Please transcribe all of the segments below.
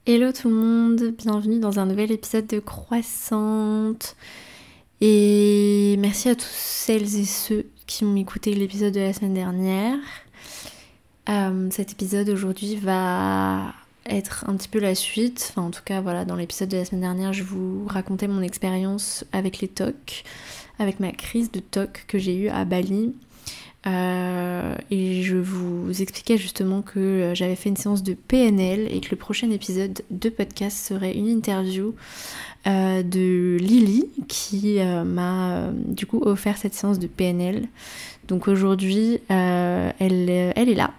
Hello tout le monde, bienvenue dans un nouvel épisode de Croissante. Et merci à tous celles et ceux qui ont écouté l'épisode de la semaine dernière. Cet épisode aujourd'hui va être un petit peu la suite. Enfin en tout cas voilà, dans l'épisode de la semaine dernière je vous racontais mon expérience avec les TOC, avec ma crise de TOC que j'ai eue à Bali. Et je vous expliquais justement que j'avais fait une séance de PNL et que le prochain épisode de podcast serait une interview de Lily qui m'a du coup offert cette séance de PNL. Donc aujourd'hui elle est là.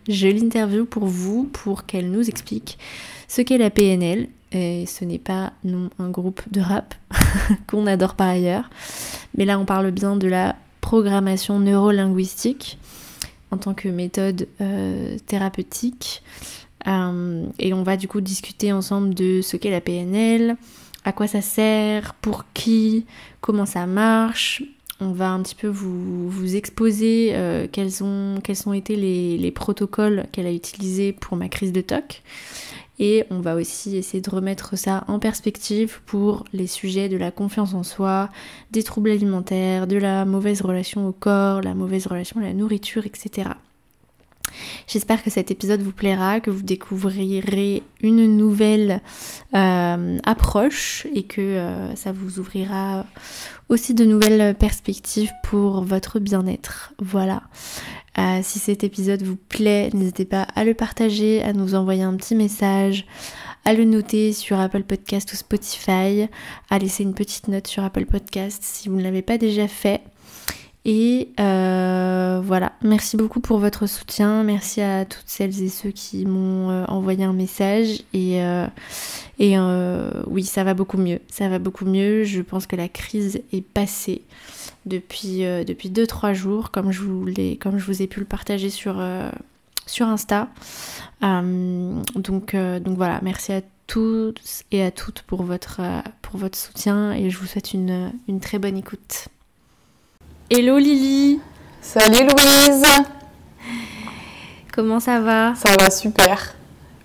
Je l'interview pour vous pour qu'elle nous explique ce qu'est la PNL. Et ce n'est pas non un groupe de rap qu'on adore par ailleurs, mais là on parle bien de la programmation neurolinguistique en tant que méthode thérapeutique. Et on va du coup discuter ensemble de ce qu'est la PNL, à quoi ça sert, pour qui, comment ça marche. On va un petit peu vous exposer quels ont été les protocoles qu'elle a utilisés pour ma crise de TOC. Et on va aussi essayer de remettre ça en perspective pour les sujets de la confiance en soi, des troubles alimentaires, de la mauvaise relation au corps, la mauvaise relation à la nourriture, etc. J'espère que cet épisode vous plaira, que vous découvrirez une nouvelle approche et que ça vous ouvrira aussi de nouvelles perspectives pour votre bien-être. Voilà. Si cet épisode vous plaît, n'hésitez pas à le partager, à nous envoyer un petit message, à le noter sur Apple Podcast ou Spotify, à laisser une petite note sur Apple Podcast si vous ne l'avez pas déjà fait. Et voilà, merci beaucoup pour votre soutien, merci à toutes celles et ceux qui m'ont envoyé un message et oui, ça va beaucoup mieux, je pense que la crise est passée depuis 2-3 jours, comme je vous ai pu le partager sur Insta. Donc voilà, merci à tous et à toutes pour votre soutien et je vous souhaite une très bonne écoute. Hello Lily! Salut Louise! Comment ça va? Ça va super.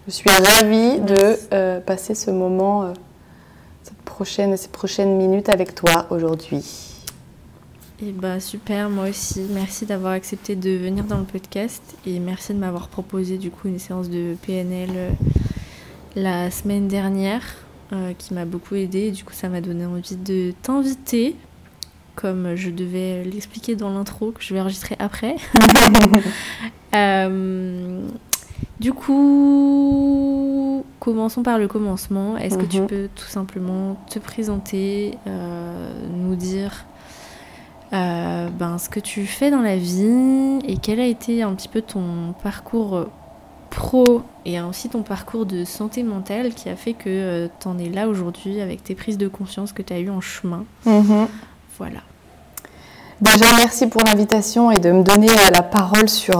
Je suis ravie de passer ce moment, ces prochaines minutes avec toi aujourd'hui. Et bah super, moi aussi. Merci d'avoir accepté de venir dans le podcast et merci de m'avoir proposé du coup une séance de PNL la semaine dernière qui m'a beaucoup aidée. Du coup ça m'a donné envie de t'inviter. Comme je devais l'expliquer dans l'intro que je vais enregistrer après. Du coup, commençons par le commencement. Est-ce que tu peux tout simplement te présenter, nous dire ce que tu fais dans la vie et quel a été un petit peu ton parcours pro et aussi ton parcours de santé mentale qui a fait que t'en es là aujourd'hui avec tes prises de conscience que tu as eues en chemin. Voilà. Déjà, merci pour l'invitation et de me donner la parole sur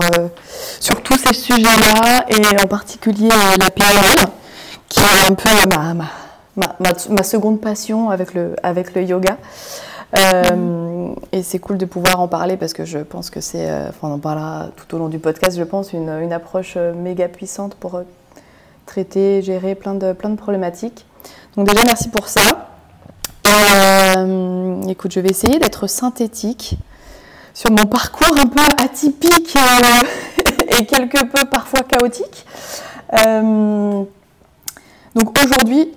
tous ces sujets-là et en particulier la PNL, qui est un peu ma seconde passion avec le yoga. Et c'est cool de pouvoir en parler parce que je pense que c'est, on en parlera tout au long du podcast, je pense, une approche méga puissante pour traiter, gérer plein de problématiques. Donc déjà, merci pour ça. Écoute, je vais essayer d'être synthétique sur mon parcours un peu atypique et quelque peu parfois chaotique. Donc aujourd'hui,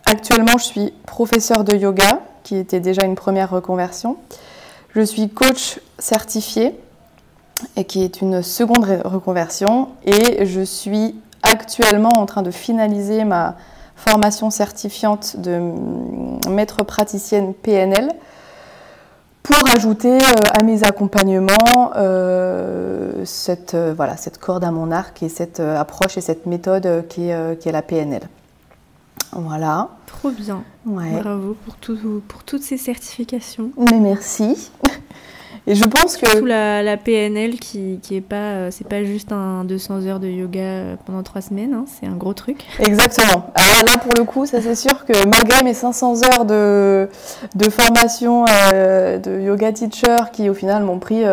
actuellement, je suis professeure de yoga, qui était déjà une première reconversion. Je suis coach certifiée, et qui est une seconde reconversion. Et je suis actuellement en train de finaliser ma formation certifiante de maître praticienne PNL pour ajouter à mes accompagnements cette corde à mon arc et cette approche et cette méthode qui est la PNL. Voilà. Trop bien. Ouais. Bravo pour toutes ces certifications. Mais merci. Et je pense que... Surtout la PNL qui est pas... c'est pas juste un 200 heures de yoga pendant 3 semaines, hein, c'est un gros truc. Exactement. Alors là, pour le coup, ça c'est sûr que malgré mes 500 heures de formation de yoga teacher qui au final m'ont pris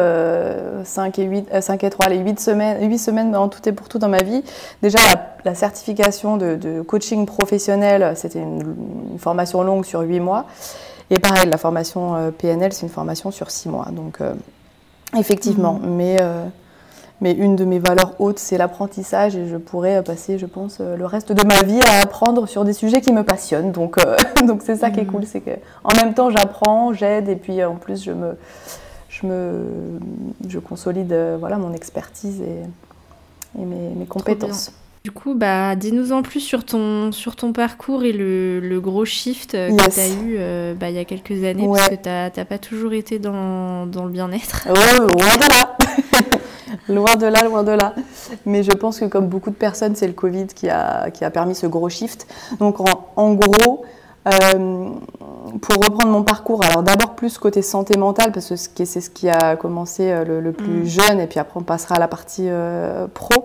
5 et 3, les 8 semaines en tout et pour tout dans ma vie, déjà la certification de coaching professionnel, c'était une formation longue sur 8 mois. Et pareil, la formation PNL, c'est une formation sur 6 mois. Donc, effectivement, mais une de mes valeurs hautes, c'est l'apprentissage et je pourrais passer, je pense, le reste de ma vie à apprendre sur des sujets qui me passionnent. Donc c'est ça qui est cool, c'est qu'en même temps, j'apprends, j'aide et puis en plus, je consolide voilà, mon expertise et mes compétences. Du coup, dis-nous en plus sur ton parcours et le gros shift que tu as eu il y a quelques années, parce que tu n'as pas toujours été dans le bien-être. Loin de là. Loin de là. Mais je pense que comme beaucoup de personnes, c'est le Covid qui a permis ce gros shift. Donc en gros, pour reprendre mon parcours, alors d'abord plus côté santé mentale, parce que c'est ce qui a commencé le plus jeune, et puis après on passera à la partie pro.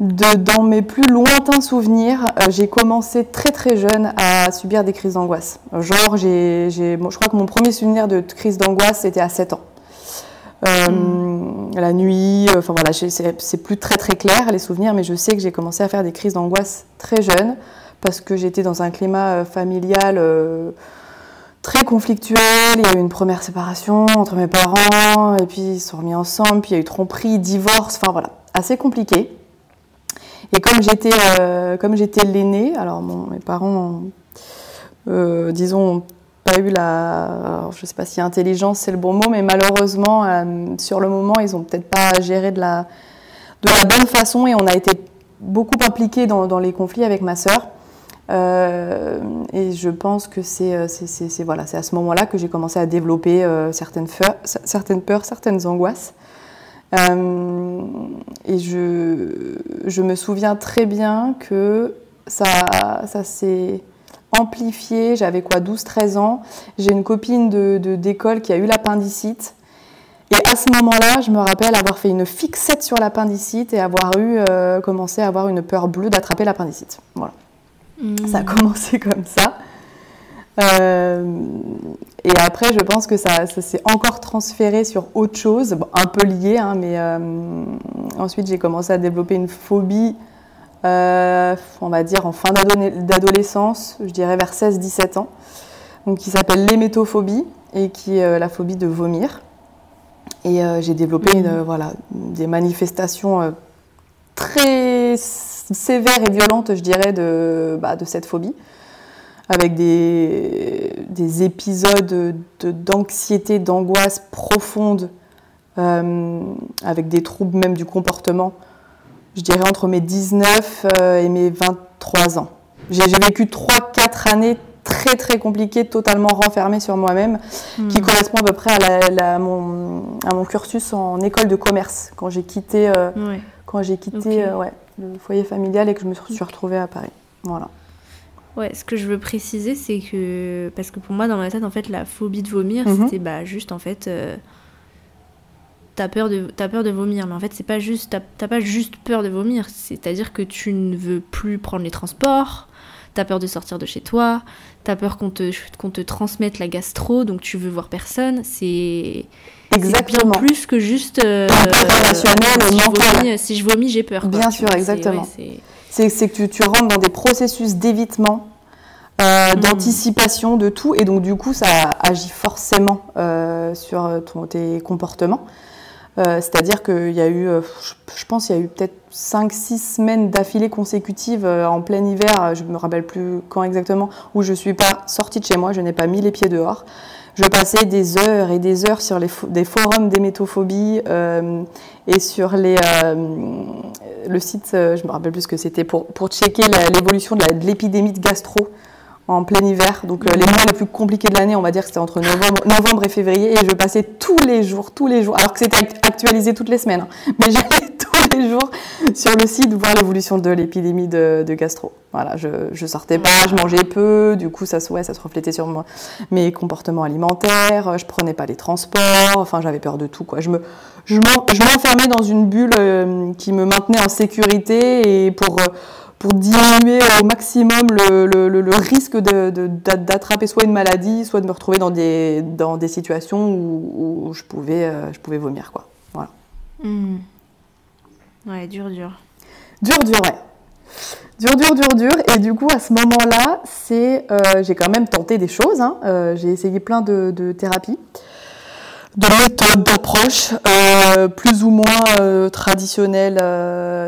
Dans mes plus lointains souvenirs, j'ai commencé très très jeune à subir des crises d'angoisse. Genre, je crois que mon premier souvenir de crise d'angoisse, c'était à 7 ans. La nuit, enfin voilà, c'est plus très très clair les souvenirs, mais je sais que j'ai commencé à faire des crises d'angoisse très jeune, parce que j'étais dans un climat familial très conflictuel. Il y a eu une première séparation entre mes parents, et puis ils se sont remis ensemble, puis il y a eu tromperie, divorce, enfin voilà, assez compliqué. Et comme j'étais l'aînée, alors mes parents, disons, pas eu alors je sais pas si intelligence c'est le bon mot, mais malheureusement, sur le moment, ils ont peut-être pas géré de la bonne façon, et on a été beaucoup impliqués dans les conflits avec ma sœur. Et je pense que c'est à ce moment-là que j'ai commencé à développer certaines peurs, certaines angoisses. Et je me souviens très bien que ça s'est amplifié. J'avais 12-13 ans. J'ai une copine d'école qui a eu l'appendicite. Et à ce moment-là, je me rappelle avoir fait une fixette sur l'appendicite et avoir commencé à avoir une peur bleue d'attraper l'appendicite. Voilà. Ça a commencé comme ça. Et après, je pense que ça s'est encore transféré sur autre chose, un peu lié, hein, mais ensuite j'ai commencé à développer une phobie, on va dire en fin d'adolescence, je dirais vers 16-17 ans, donc qui s'appelle l'hémétophobie et qui est la phobie de vomir. Et j'ai développé des manifestations très sévères et violentes, je dirais, de cette phobie, avec des épisodes d'anxiété, d'angoisse profonde, avec des troubles même du comportement, je dirais entre mes 19 et mes 23 ans. J'ai vécu 3-4 années très très compliquées, totalement renfermée sur moi-même, qui correspond à peu près à mon cursus en école de commerce, quand j'ai quitté, le foyer familial et que je me suis retrouvée à Paris. Voilà. Ouais, ce que je veux préciser, c'est que... Parce que pour moi, dans ma tête, en fait, la phobie de vomir, c'était juste, en fait... t'as peur de vomir. Mais en fait, c'est pas juste... T'as pas juste peur de vomir. C'est-à-dire que tu ne veux plus prendre les transports. T'as peur de sortir de chez toi. T'as peur qu'on te transmette la gastro. Donc, tu veux voir personne. C'est... Exactement. C'est bien plus que juste... si je vomis, j'ai peur. Bien sûr, exactement. C'est que tu rentres dans des processus d'évitement, d'anticipation de tout, et donc du coup ça agit forcément sur tes comportements. C'est-à-dire qu'il y a eu, je pense qu'il y a eu peut-être 5-6 semaines d'affilée consécutives en plein hiver, je ne me rappelle plus quand exactement, où je ne suis pas sortie de chez moi, je n'ai pas mis les pieds dehors. Je passais des heures et des heures sur des forums d'hémétophobie et sur le site, je ne me rappelle plus ce que c'était, pour checker l'évolution de l'épidémie de gastro en plein hiver. Donc les mois les plus compliqués de l'année, on va dire que c'était entre novembre et février, et je passais tous les jours, alors que c'était actualisé toutes les semaines. Mais j'allais tous les jours sur le site voir l'évolution de l'épidémie de gastro. Voilà, je sortais pas, je mangeais peu, du coup ça se reflétait sur moi, mes comportements alimentaires, je prenais pas les transports, enfin j'avais peur de tout, quoi. Je m'enfermais dans une bulle qui me maintenait en sécurité et pour diminuer au maximum le risque d'attraper soit une maladie, soit de me retrouver dans des situations où je pouvais vomir, quoi. Voilà. Ouais, dur. Dur, ouais. Dur. Et du coup, à ce moment-là, j'ai quand même tenté des choses. J'ai essayé plein de thérapies, de méthodes, d'approches, plus ou moins traditionnelles.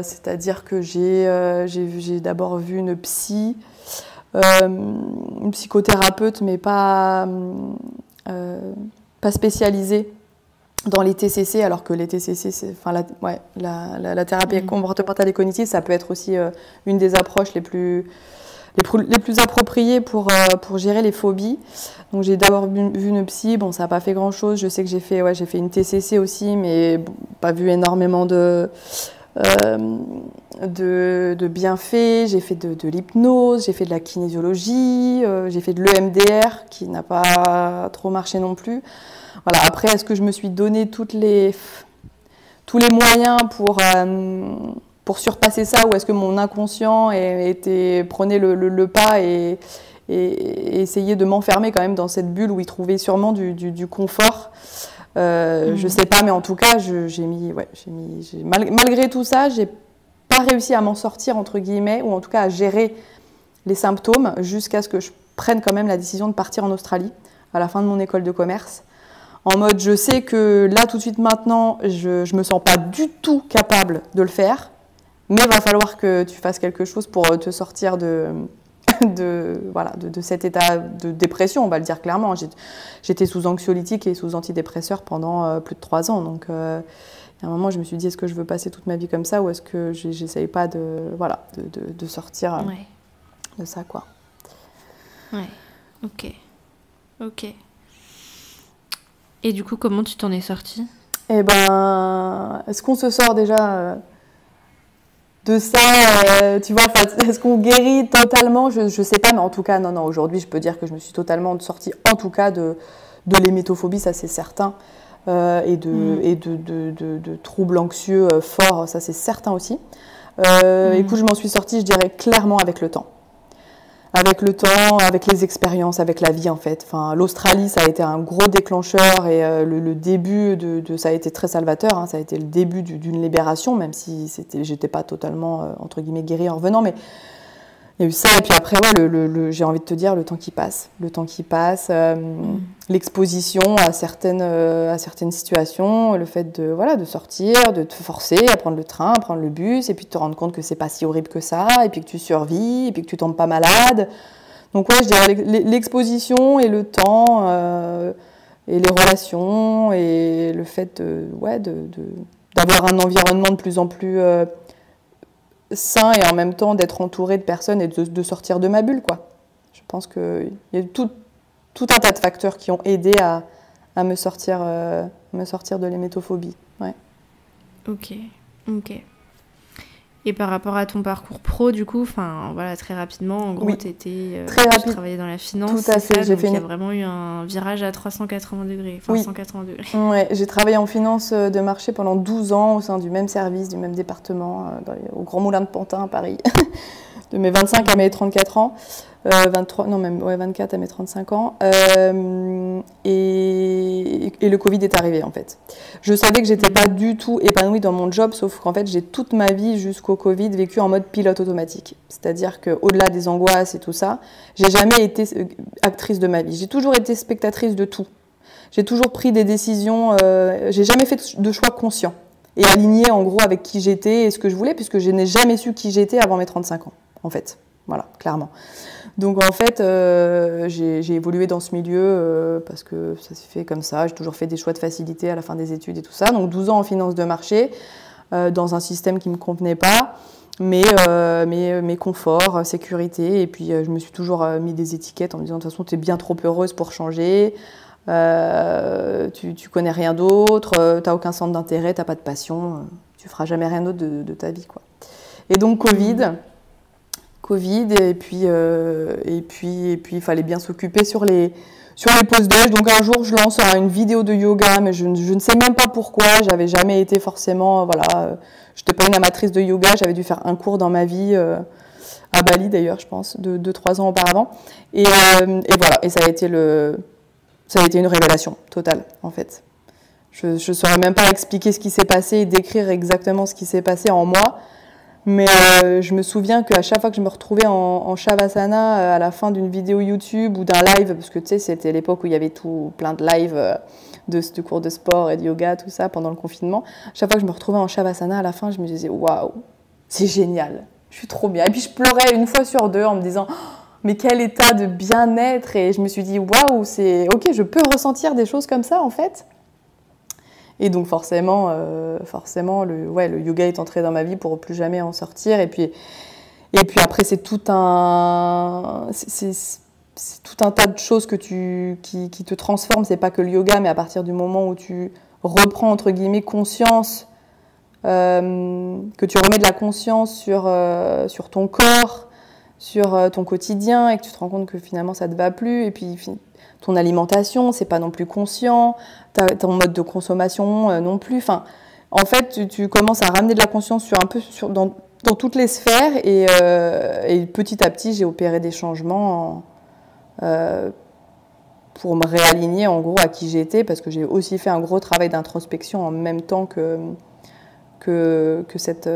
C'est-à-dire que j'ai d'abord vu une psychothérapeute, mais pas spécialisée dans les TCC, alors que les TCC, la thérapie comportementale et cognitive, ça peut être aussi une des approches les plus appropriées pour gérer les phobies. Donc j'ai d'abord vu une psy, bon ça n'a pas fait grand chose, je sais que j'ai fait une TCC aussi, mais bon, pas vu énormément de bienfaits. J'ai fait de l'hypnose, j'ai fait de la kinésiologie, j'ai fait de l'EMDR qui n'a pas trop marché non plus. Voilà. Après, est-ce que je me suis donné tous les moyens pour surpasser ça, ou est-ce que mon inconscient prenait le pas et essayait de m'enfermer quand même dans cette bulle où il trouvait sûrement du confort. Je sais pas, mais en tout cas, malgré tout ça, j'ai pas réussi à m'en sortir, entre guillemets, ou en tout cas à gérer les symptômes jusqu'à ce que je prenne quand même la décision de partir en Australie à la fin de mon école de commerce. En mode, je sais que là, tout de suite, maintenant, je me sens pas du tout capable de le faire, mais il va falloir que tu fasses quelque chose pour te sortir de cet état de dépression, on va le dire clairement. J'étais sous anxiolytique et sous antidépresseur pendant plus de 3 ans. Donc, à un moment, je me suis dit, est-ce que je veux passer toute ma vie comme ça, ou est-ce que j'essaye pas de sortir de ça, quoi. Ouais, ok. Et du coup, comment tu t'en es sortie ? Eh ben, est-ce qu'on se sort déjà de ça, tu vois, est-ce qu'on guérit totalement ? Je sais pas, mais en tout cas, non, aujourd'hui, je peux dire que je me suis totalement sortie, en tout cas, de l'hémétophobie, ça c'est certain, et de troubles anxieux forts, ça c'est certain aussi. Écoute, je m'en suis sortie, je dirais, clairement avec le temps. Avec le temps, avec les expériences, avec la vie en fait. Enfin, l'Australie, ça a été un gros déclencheur et le début ça a été très salvateur. Ça a été le début d'une libération, même si j'étais pas totalement entre guillemets guérie en revenant, mais il y a eu ça. Et puis après, j'ai envie de te dire, le temps qui passe, l'exposition à certaines situations, le fait de sortir, de te forcer à prendre le train, à prendre le bus, et puis de te rendre compte que c'est pas si horrible que ça, et puis que tu survis, et puis que tu tombes pas malade. Donc je dirais l'exposition et le temps, et les relations, et le fait d'avoir un environnement de plus en plus sain, et en même temps d'être entourée de personnes et de sortir de ma bulle, quoi. Je pense qu'il y a tout un tas de facteurs qui ont aidé à me sortir de l'hémétophobie. Ouais. Ok. Et par rapport à ton parcours pro, du coup, très rapidement, en gros, tu travaillais dans la finance. Tout à fait. Il y a vraiment eu un virage à 380 degrés. 180 degrés. Ouais, j'ai travaillé en finance de marché pendant 12 ans au sein du même service, du même département, au Grand Moulin de Pantin à Paris, de mes 25 à mes 34 ans. 24 à mes 35 ans. Et le Covid est arrivé, en fait. Je savais que j'étais pas du tout épanouie dans mon job, sauf qu'en fait, j'ai toute ma vie jusqu'au Covid vécu en mode pilote automatique. C'est-à-dire qu'au-delà des angoisses et tout ça, j'ai jamais été actrice de ma vie. J'ai toujours été spectatrice de tout. J'ai toujours pris des décisions, j'ai jamais fait de choix conscients et aligné, en gros, avec qui j'étais et ce que je voulais, puisque je n'ai jamais su qui j'étais avant mes 35 ans, en fait. Voilà, clairement. Donc en fait, j'ai évolué dans ce milieu parce que ça s'est fait comme ça. J'ai toujours fait des choix de facilité à la fin des études et tout ça. Donc 12 ans en finance de marché, dans un système qui ne me convenait pas, mais confort, sécurité. Et puis je me suis toujours mis des étiquettes en me disant de toute façon, tu es bien trop heureuse pour changer. Tu connais rien d'autre, tu n'as aucun centre d'intérêt, tu n'as pas de passion. tu feras jamais rien d'autre de ta vie, quoi. Et donc Covid, et puis il fallait bien s'occuper sur les pauses déj. Donc un jour, je lance une vidéo de yoga, mais je ne sais même pas pourquoi. J'avais jamais été forcément, voilà, j'étais pas une amatrice de yoga. J'avais dû faire un cours dans ma vie, à Bali d'ailleurs, je pense, 2-3 ans auparavant. Et voilà, et ça a été une révélation totale, en fait. Je ne saurais même pas expliquer ce qui s'est passé et décrire exactement ce qui s'est passé en moi. Mais je me souviens qu'à chaque fois que je me retrouvais en Shavasana, à la fin d'une vidéo YouTube ou d'un live, parce que tu sais, c'était l'époque où il y avait plein de lives de cours de sport et de yoga, tout ça, pendant le confinement. Chaque fois que je me retrouvais en Shavasana, à la fin, je me disais « Waouh, c'est génial, je suis trop bien ». Et puis je pleurais une fois sur deux en me disant oh, « Mais quel état de bien-être ». Et je me suis dit « Waouh, c'est ok, je peux ressentir des choses comme ça, en fait ». Et donc forcément le yoga est entré dans ma vie pour plus jamais en sortir. Et puis après, c'est tout un tas de choses qui te transforment. C'est pas que le yoga, mais à partir du moment où tu reprends, entre guillemets, conscience, que tu remets de la conscience sur ton corps, sur ton quotidien, et que tu te rends compte que finalement ça te va plus. Et puis ton alimentation, c'est pas non plus conscient, ton mode de consommation non plus. Enfin, en fait, tu commences à ramener de la conscience dans toutes les sphères et petit à petit, j'ai opéré des changements pour me réaligner en gros à qui j'étais, parce que j'ai aussi fait un gros travail d'introspection en même temps que cette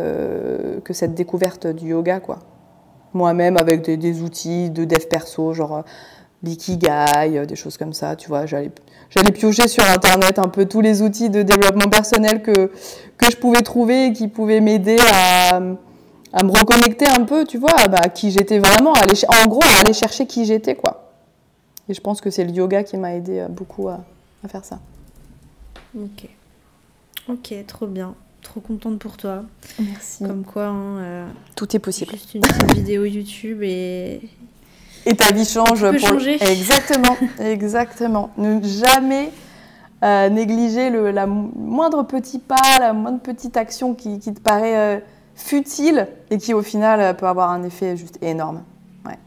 découverte du yoga, quoi. Moi-même avec des outils de dev perso, genre l'ikigai, des choses comme ça, tu vois, j'allais piocher sur internet un peu tous les outils de développement personnel que je pouvais trouver et qui pouvaient m'aider à me reconnecter un peu, tu vois, à qui j'étais vraiment, en gros à aller chercher qui j'étais, quoi. Et je pense que c'est le yoga qui m'a aidé beaucoup à faire ça. Ok, trop bien. Trop contente pour toi. Merci. Comme quoi, tout est possible. Juste une petite vidéo YouTube et ta vie change. Tu peux changer. Exactement. Ne jamais négliger le moindre petit pas, la moindre petite action qui te paraît futile et qui au final peut avoir un effet juste énorme. Ouais.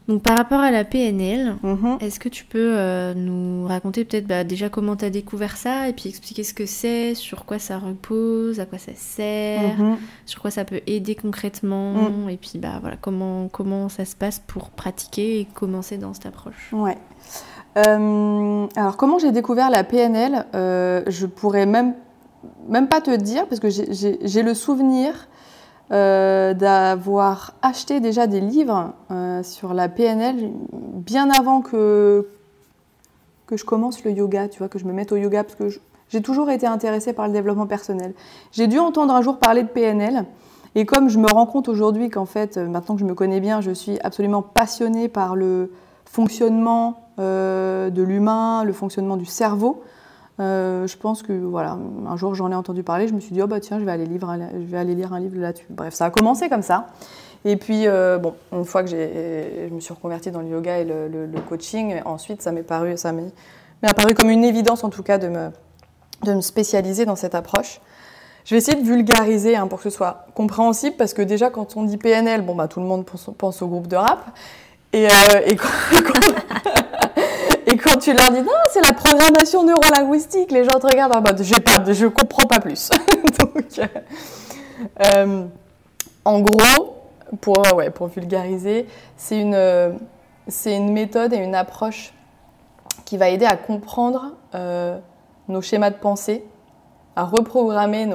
Donc par rapport à la PNL, est-ce que tu peux nous raconter peut-être déjà comment tu as découvert ça et puis expliquer ce que c'est, sur quoi ça repose, à quoi ça sert, sur quoi ça peut aider concrètement et puis voilà, comment ça se passe pour pratiquer et commencer dans cette approche. Ouais. Alors comment j'ai découvert la PNL, je pourrais même pas te dire, parce que j'ai le souvenir d'avoir acheté déjà des livres sur la PNL bien avant que je commence le yoga, tu vois, que je me mette au yoga, parce que j'ai toujours été intéressée par le développement personnel. J'ai dû entendre un jour parler de PNL, et comme je me rends compte aujourd'hui qu'en fait, maintenant que je me connais bien, je suis absolument passionnée par le fonctionnement de l'humain, le fonctionnement du cerveau. Je pense que voilà, un jour j'en ai entendu parler, je me suis dit oh bah tiens, je vais aller lire un livre là-dessus. Bref, ça a commencé comme ça. Et puis une fois que je me suis reconvertie dans le yoga et le coaching, ensuite ça m'est apparu comme une évidence en tout cas de me spécialiser dans cette approche. Je vais essayer de vulgariser pour que ce soit compréhensible, parce que déjà quand on dit PNL, tout le monde pense au groupe de rap. Et quand tu leur dis non, c'est la programmation neurolinguistique, les gens te regardent en mode je comprends pas plus. Donc, en gros, pour vulgariser, c'est une méthode et une approche qui va aider à comprendre nos schémas de pensée, à reprogrammer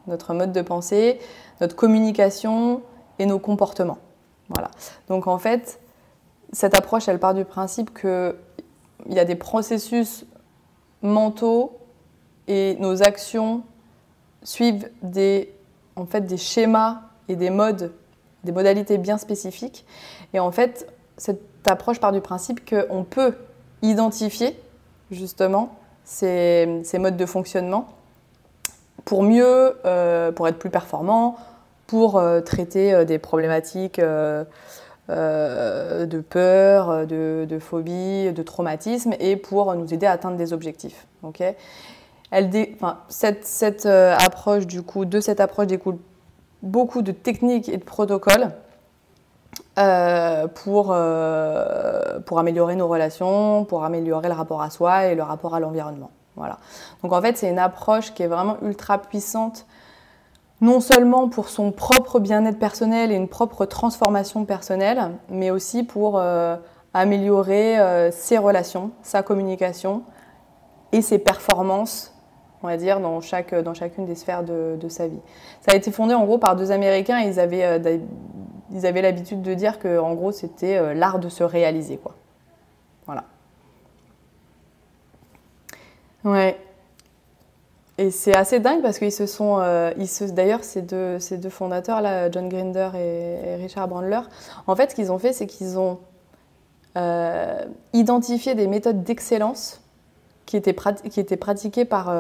notre mode de pensée, notre communication et nos comportements. Voilà. Donc en fait, cette approche, elle part du principe qu'il y a des processus mentaux et nos actions suivent des schémas et des modalités bien spécifiques. Et en fait, cette approche part du principe qu'on peut identifier justement ces modes de fonctionnement pour être plus performant, pour traiter des problématiques de peur, de phobie, de traumatisme, et pour nous aider à atteindre des objectifs. Okay ? cette approche, du coup, de cette approche découle beaucoup de techniques et de protocoles pour améliorer nos relations, pour améliorer le rapport à soi et le rapport à l'environnement. Voilà. Donc en fait, c'est une approche qui est vraiment ultra puissante, non seulement pour son propre bien-être personnel et une propre transformation personnelle, mais aussi pour améliorer ses relations, sa communication et ses performances, on va dire, dans chacune des sphères de sa vie. Ça a été fondé en gros par 2 Américains et ils avaient l'habitude de dire que en gros c'était l'art de se réaliser, quoi. Voilà. Ouais. Et c'est assez dingue parce qu'ils d'ailleurs ces deux fondateurs là, John Grinder et Richard Bandler, en fait ce qu'ils ont fait c'est qu'ils ont identifié des méthodes d'excellence qui étaient pratiquées par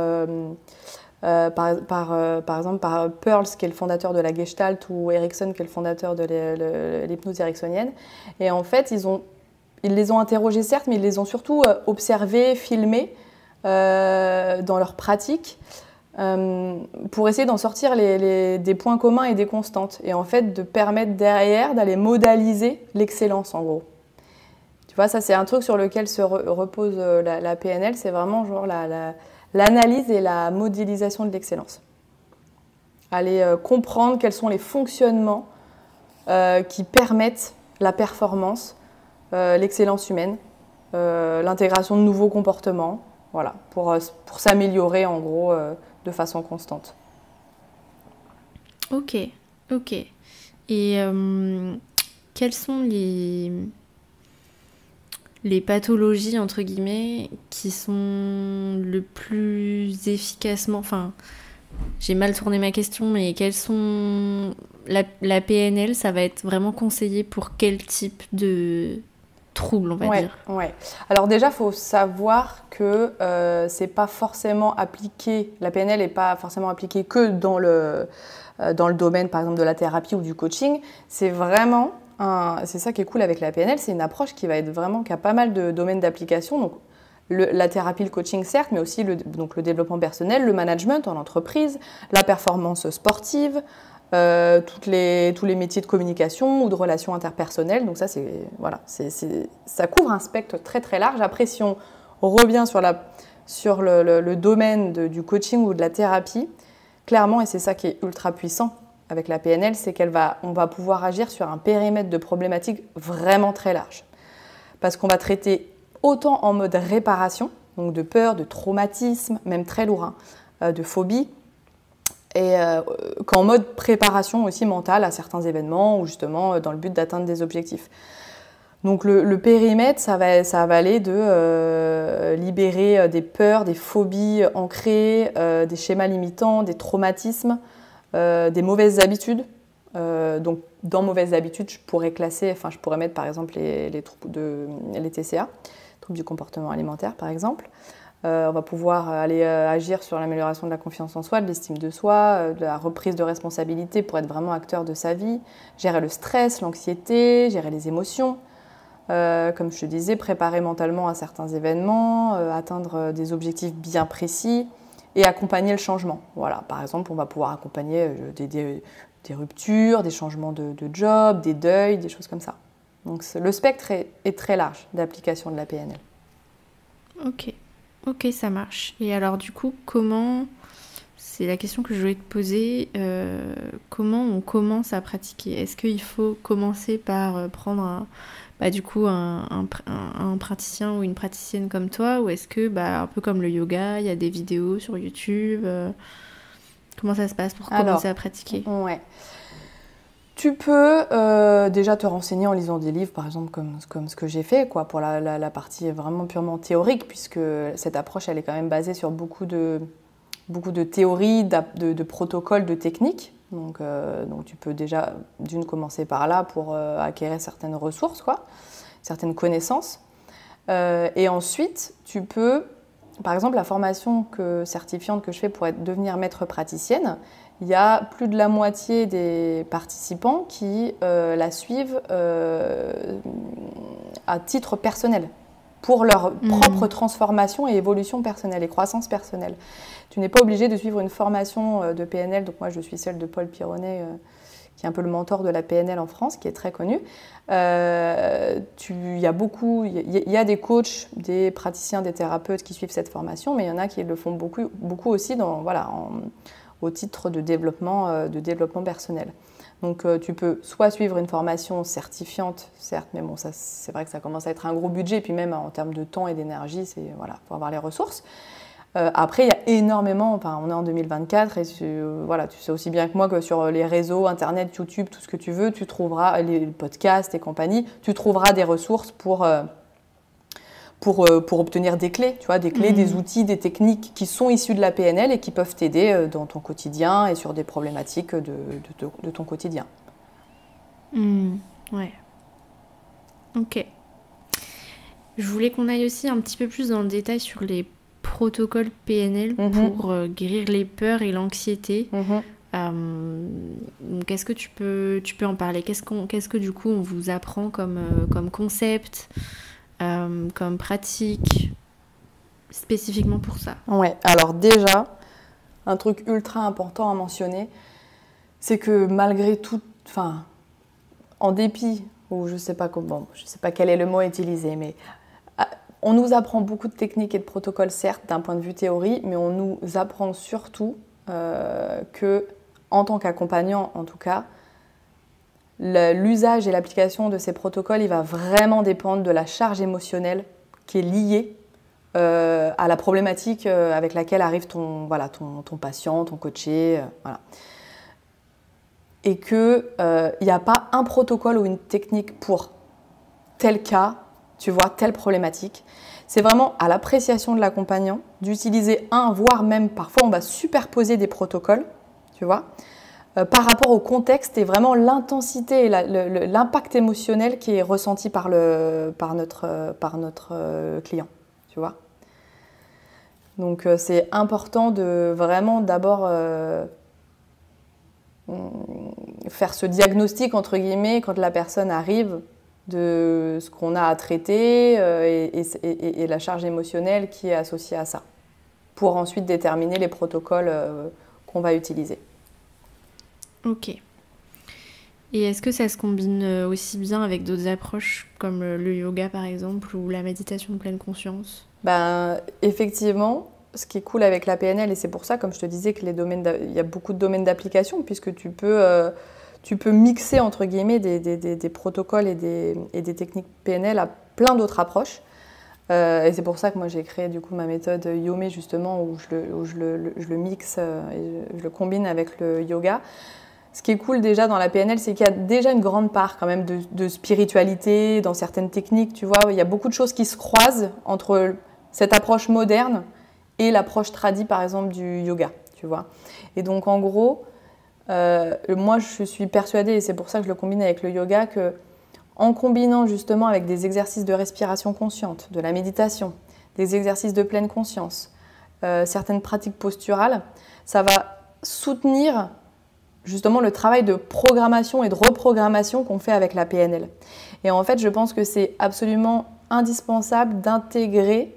exemple par Pearls, qui est le fondateur de la Gestalt, ou Erickson, qui est le fondateur de l'hypnose ericksonienne. Et en fait, ils les ont interrogés, certes, mais ils les ont surtout observés, filmés dans leur pratique, pour essayer d'en sortir des points communs et des constantes. Et en fait, de permettre derrière d'aller modaliser l'excellence, en gros. Tu vois, ça, c'est un truc sur lequel se repose la PNL, c'est vraiment genre l'analyse et la modélisation de l'excellence. Aller comprendre quels sont les fonctionnements qui permettent la performance, l'excellence humaine, l'intégration de nouveaux comportements, voilà, pour s'améliorer en gros de façon constante. Ok. Et quelles sont les pathologies, entre guillemets, qui sont le plus efficacement... Enfin, j'ai mal tourné ma question, mais quelles sont... La PNL, ça va être vraiment conseillé pour quel type de trouble, on va dire? Ouais. Alors déjà, il faut savoir que c'est pas forcément appliqué... La PNL n'est pas forcément appliquée que dans le domaine, par exemple, de la thérapie ou du coaching. C'est vraiment... c'est ça qui est cool avec la PNL, c'est une approche qui a pas mal de domaines d'application. Donc, la thérapie, le coaching, certes, mais aussi le développement personnel, le management en entreprise, la performance sportive, tous les métiers de communication ou de relations interpersonnelles. Donc ça, ça couvre un spectre très très large. Après, si on revient sur le domaine du coaching ou de la thérapie, clairement, et c'est ça qui est ultra puissant avec la PNL, c'est on va pouvoir agir sur un périmètre de problématiques vraiment très large. Parce qu'on va traiter autant en mode réparation, donc de peur, de traumatisme, même très lourd, de phobie, et qu'en mode préparation aussi mentale à certains événements, ou justement dans le but d'atteindre des objectifs. Donc le périmètre, ça va aller de libérer des peurs, des phobies ancrées, des schémas limitants, des traumatismes, des mauvaises habitudes. Donc dans mauvaises habitudes, je pourrais mettre par exemple les TCA, troubles du comportement alimentaire par exemple. On va pouvoir aller agir sur l'amélioration de la confiance en soi, de l'estime de soi, de la reprise de responsabilité pour être vraiment acteur de sa vie, gérer le stress, l'anxiété, gérer les émotions. Comme je te disais, préparer mentalement à certains événements, atteindre des objectifs bien précis et accompagner le changement. Voilà, par exemple, on va pouvoir accompagner des ruptures, des changements de job, des deuils, des choses comme ça. Donc le spectre est très large d'application de la PNL. Ok, ça marche. Et alors du coup, c'est la question que je voulais te poser, comment on commence à pratiquer? Est-ce qu'il faut commencer par prendre un praticien ou une praticienne comme toi, ou est-ce que, un peu comme le yoga, il y a des vidéos sur YouTube, comment ça se passe pour commencer à pratiquer? Ouais. Tu peux déjà te renseigner en lisant des livres, par exemple, comme ce que j'ai fait, quoi, pour la partie vraiment purement théorique, puisque cette approche, elle est quand même basée sur beaucoup de théories, de protocoles, de techniques. Donc tu peux déjà commencer par là pour acquérir certaines ressources, quoi, certaines connaissances. Et ensuite, tu peux, par exemple, la formation certifiante que je fais pour devenir maître praticienne, il y a plus de la moitié des participants qui la suivent à titre personnel. pour leur propre transformation et évolution personnelle et croissance personnelle. Tu n'es pas obligé de suivre une formation de PNL. Donc moi, je suis celle de Paul Pironnet, qui est un peu le mentor de la PNL en France, qui est très connu. Il y a des coachs, des praticiens, des thérapeutes qui suivent cette formation, mais il y en a qui le font beaucoup aussi au titre de développement personnel. Donc tu peux soit suivre une formation certifiante, certes, mais bon, ça, c'est vrai que ça commence à être un gros budget, puis même en termes de temps et d'énergie, faut avoir les ressources. Après, il y a énormément, on est en 2024, et tu sais aussi bien que moi que sur les réseaux, Internet, YouTube, tout ce que tu veux, tu trouveras les podcasts et compagnie, tu trouveras des ressources pour obtenir des clés, tu vois, des clés, des outils, des techniques qui sont issus de la PNL et qui peuvent t'aider dans ton quotidien et sur des problématiques de ton quotidien. Ouais. Ok. Je voulais qu'on aille aussi un petit peu plus dans le détail sur les protocoles PNL pour guérir les peurs et l'anxiété. Donc est-ce que tu peux en parler? Qu'est-ce que du coup on vous apprend comme concept, comme pratique spécifiquement pour ça? Ouais, alors déjà, un truc ultra important à mentionner, c'est que malgré tout, en dépit, ou je sais pas quel est le mot utilisé, mais on nous apprend beaucoup de techniques et de protocoles, certes, d'un point de vue théorie, mais on nous apprend surtout que, en tant qu'accompagnant, en tout cas, l'usage et l'application de ces protocoles, il va vraiment dépendre de la charge émotionnelle qui est liée à la problématique avec laquelle arrive ton patient, ton coaché, voilà. Et qu'il n'y a pas un protocole ou une technique pour tel cas, tu vois, telle problématique. C'est vraiment à l'appréciation de l'accompagnant d'utiliser voire même parfois on va superposer des protocoles, tu vois, par rapport au contexte et vraiment l'intensité et l'impact émotionnel qui est ressenti par notre client, tu vois. Donc c'est important de vraiment d'abord faire ce diagnostic entre guillemets quand la personne arrive de ce qu'on a à traiter et la charge émotionnelle qui est associée à ça, pour ensuite déterminer les protocoles qu'on va utiliser. Ok. Et est-ce que ça se combine aussi bien avec d'autres approches comme le yoga par exemple ou la méditation de pleine conscience? Effectivement, ce qui est cool avec la PNL, et c'est pour ça, comme je te disais, que il y a beaucoup de domaines d'application, puisque tu peux mixer entre guillemets des protocoles et des techniques PNL à plein d'autres approches. Et c'est pour ça que moi j'ai créé du coup ma méthode Yomé justement, où je le mixe et je le combine avec le yoga. Ce qui est cool déjà dans la PNL, c'est qu'il y a déjà une grande part quand même de spiritualité dans certaines techniques, tu vois. Il y a beaucoup de choses qui se croisent entre cette approche moderne et l'approche tradie par exemple du yoga, tu vois. Et donc en gros, moi je suis persuadée, et c'est pour ça que je le combine avec le yoga, que en combinant justement avec des exercices de respiration consciente, de la méditation, des exercices de pleine conscience, certaines pratiques posturales, ça va soutenir justement le travail de programmation et de reprogrammation qu'on fait avec la PNL. Et en fait, je pense que c'est absolument indispensable d'intégrer,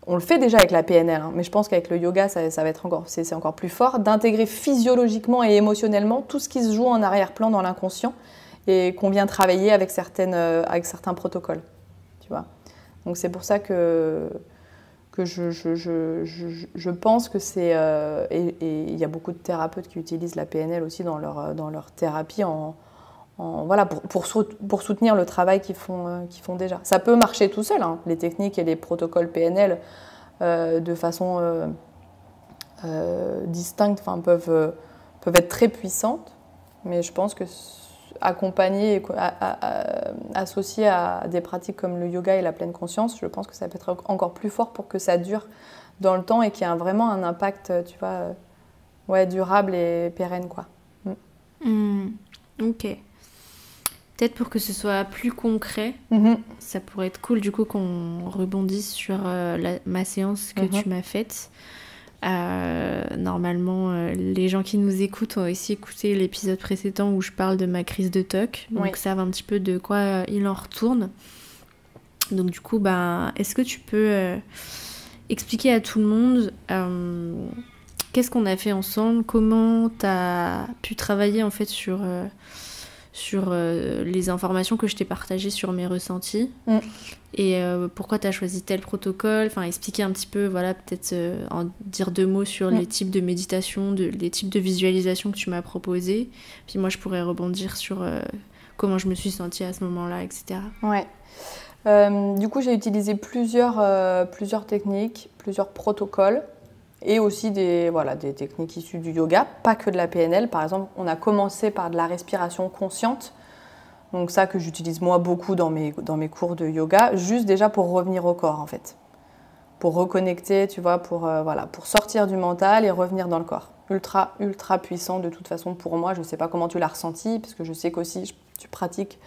on le fait déjà avec la PNL, mais je pense qu'avec le yoga, ça va être c'est encore plus fort, d'intégrer physiologiquement et émotionnellement tout ce qui se joue en arrière-plan dans l'inconscient et qu'on vient travailler avec certains protocoles, tu vois. Donc c'est pour ça que je pense que c'est... et il y a beaucoup de thérapeutes qui utilisent la PNL aussi dans leur thérapie pour soutenir le travail qu'ils font déjà. Ça peut marcher tout seul, hein, les techniques et les protocoles PNL de façon distincte peuvent être très puissantes, mais je pense que accompagné, associé à des pratiques comme le yoga et la pleine conscience, je pense que ça peut être encore plus fort pour que ça dure dans le temps et qu'il y ait vraiment un impact, tu vois, durable et pérenne, quoi. Ok. Peut-être pour que ce soit plus concret, ça pourrait être cool du coup qu'on rebondisse sur ma séance que tu m'as faite. Normalement, les gens qui nous écoutent ont aussi écouté l'épisode précédent où je parle de ma crise de TOC, donc savent un petit peu de quoi il en retourne. Donc du coup, est-ce que tu peux expliquer à tout le monde qu'est-ce qu'on a fait ensemble, comment tu as pu travailler en fait sur les informations que je t'ai partagées sur mes ressentis et pourquoi tu as choisi tel protocole, enfin expliquer un petit peu, voilà, peut-être en dire 2 mots sur les types de méditation, les types de visualisation que tu m'as proposés, puis moi je pourrais rebondir sur comment je me suis sentie à ce moment-là, etc. Ouais. Du coup, j'ai utilisé plusieurs techniques, plusieurs protocoles et aussi des techniques issues du yoga, pas que de la PNL. Par exemple, on a commencé par de la respiration consciente, donc ça que j'utilise moi beaucoup dans mes cours de yoga, juste déjà pour revenir au corps en fait, pour reconnecter, tu vois, pour sortir du mental et revenir dans le corps. Ultra, ultra puissant de toute façon pour moi. Je ne sais pas comment tu l'as ressenti, parce que je sais qu'aussi tu pratiques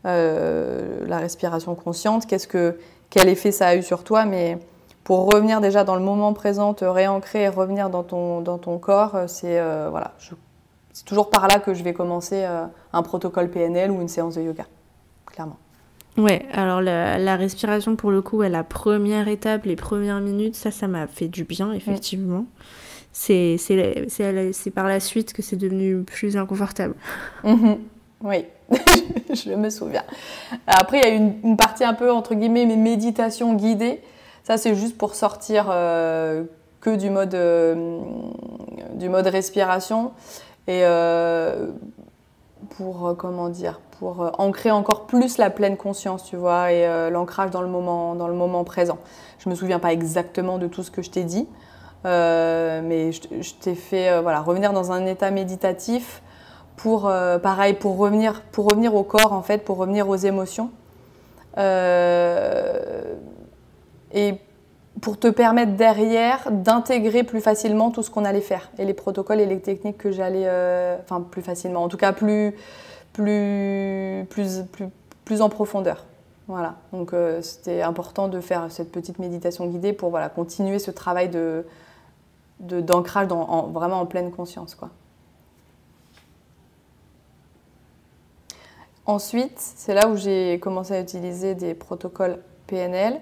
la respiration consciente. Quel effet ça a eu sur toi, mais pour revenir déjà dans le moment présent, te réancrer et revenir dans ton corps, c'est toujours par là que je vais commencer un protocole PNL ou une séance de yoga, clairement. Ouais, alors la respiration pour le coup, la première étape, les premières minutes, ça m'a fait du bien, effectivement. C'est par la suite que c'est devenu plus inconfortable. Oui, je me souviens. Après, il y a une partie un peu, entre guillemets, méditation guidée. Ça, c'est juste pour sortir que du mode respiration et pour ancrer encore plus la pleine conscience, tu vois, et l'ancrage dans le moment présent. Je me souviens pas exactement de tout ce que je t'ai dit, mais je t'ai fait revenir dans un état méditatif pour revenir au corps en fait, pour revenir aux émotions. Et pour te permettre derrière d'intégrer plus facilement tout ce qu'on allait faire et les protocoles et les techniques que j'allais, plus facilement, en tout cas plus en profondeur. Voilà. Donc c'était important de faire cette petite méditation guidée pour continuer ce travail d'ancrage vraiment en pleine conscience, quoi. Ensuite, c'est là où j'ai commencé à utiliser des protocoles PNL.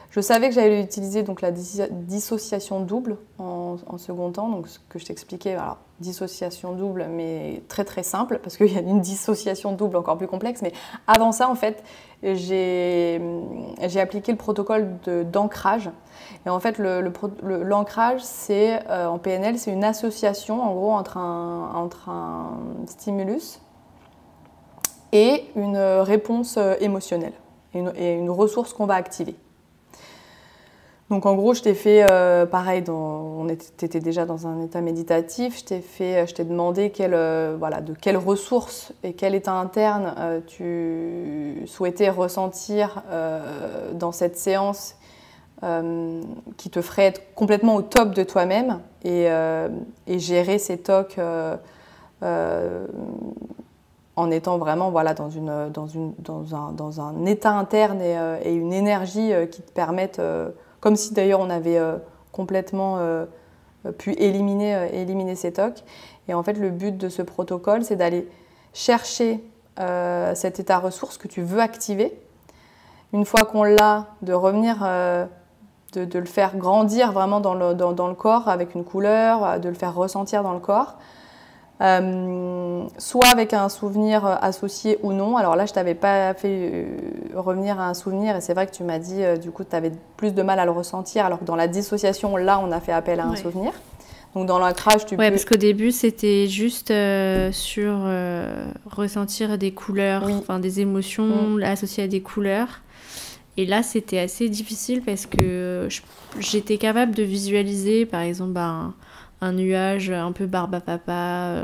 Je savais que j'allais utiliser donc la dissociation double en second temps, donc ce que je t'expliquais, alors dissociation double, mais très très simple, parce qu'il y a une dissociation double encore plus complexe. Mais avant ça, en fait, j'ai appliqué le protocole d'ancrage. Et en fait, l'ancrage, c'est en PNL, c'est une association en gros entre un stimulus et une réponse émotionnelle et une ressource qu'on va activer. Donc en gros, je t'ai fait pareil, tu étais déjà dans un état méditatif, je t'ai demandé de quelle ressource et quel état interne tu souhaitais ressentir dans cette séance qui te ferait être complètement au top de toi-même et gérer ces tocs en étant vraiment dans un état interne et une énergie qui te permettent, comme si d'ailleurs on avait complètement pu éliminer ces tocs. Et en fait, le but de ce protocole, c'est d'aller chercher cet état ressource que tu veux activer. Une fois qu'on l'a, de revenir, de le faire grandir vraiment dans le corps avec une couleur, de le faire ressentir dans le corps. Soit avec un souvenir associé ou non. Alors là, je t'avais pas fait revenir à un souvenir et c'est vrai que tu m'as dit du coup tu avais plus de mal à le ressentir alors que dans la dissociation, là, on a fait appel à un souvenir. Donc dans l'ancrage, tu peux... parce qu'au début, c'était juste sur ressentir des couleurs, des émotions associées à des couleurs. Et là, c'était assez difficile parce que j'étais capable de visualiser, par exemple, un nuage un peu barbe à papa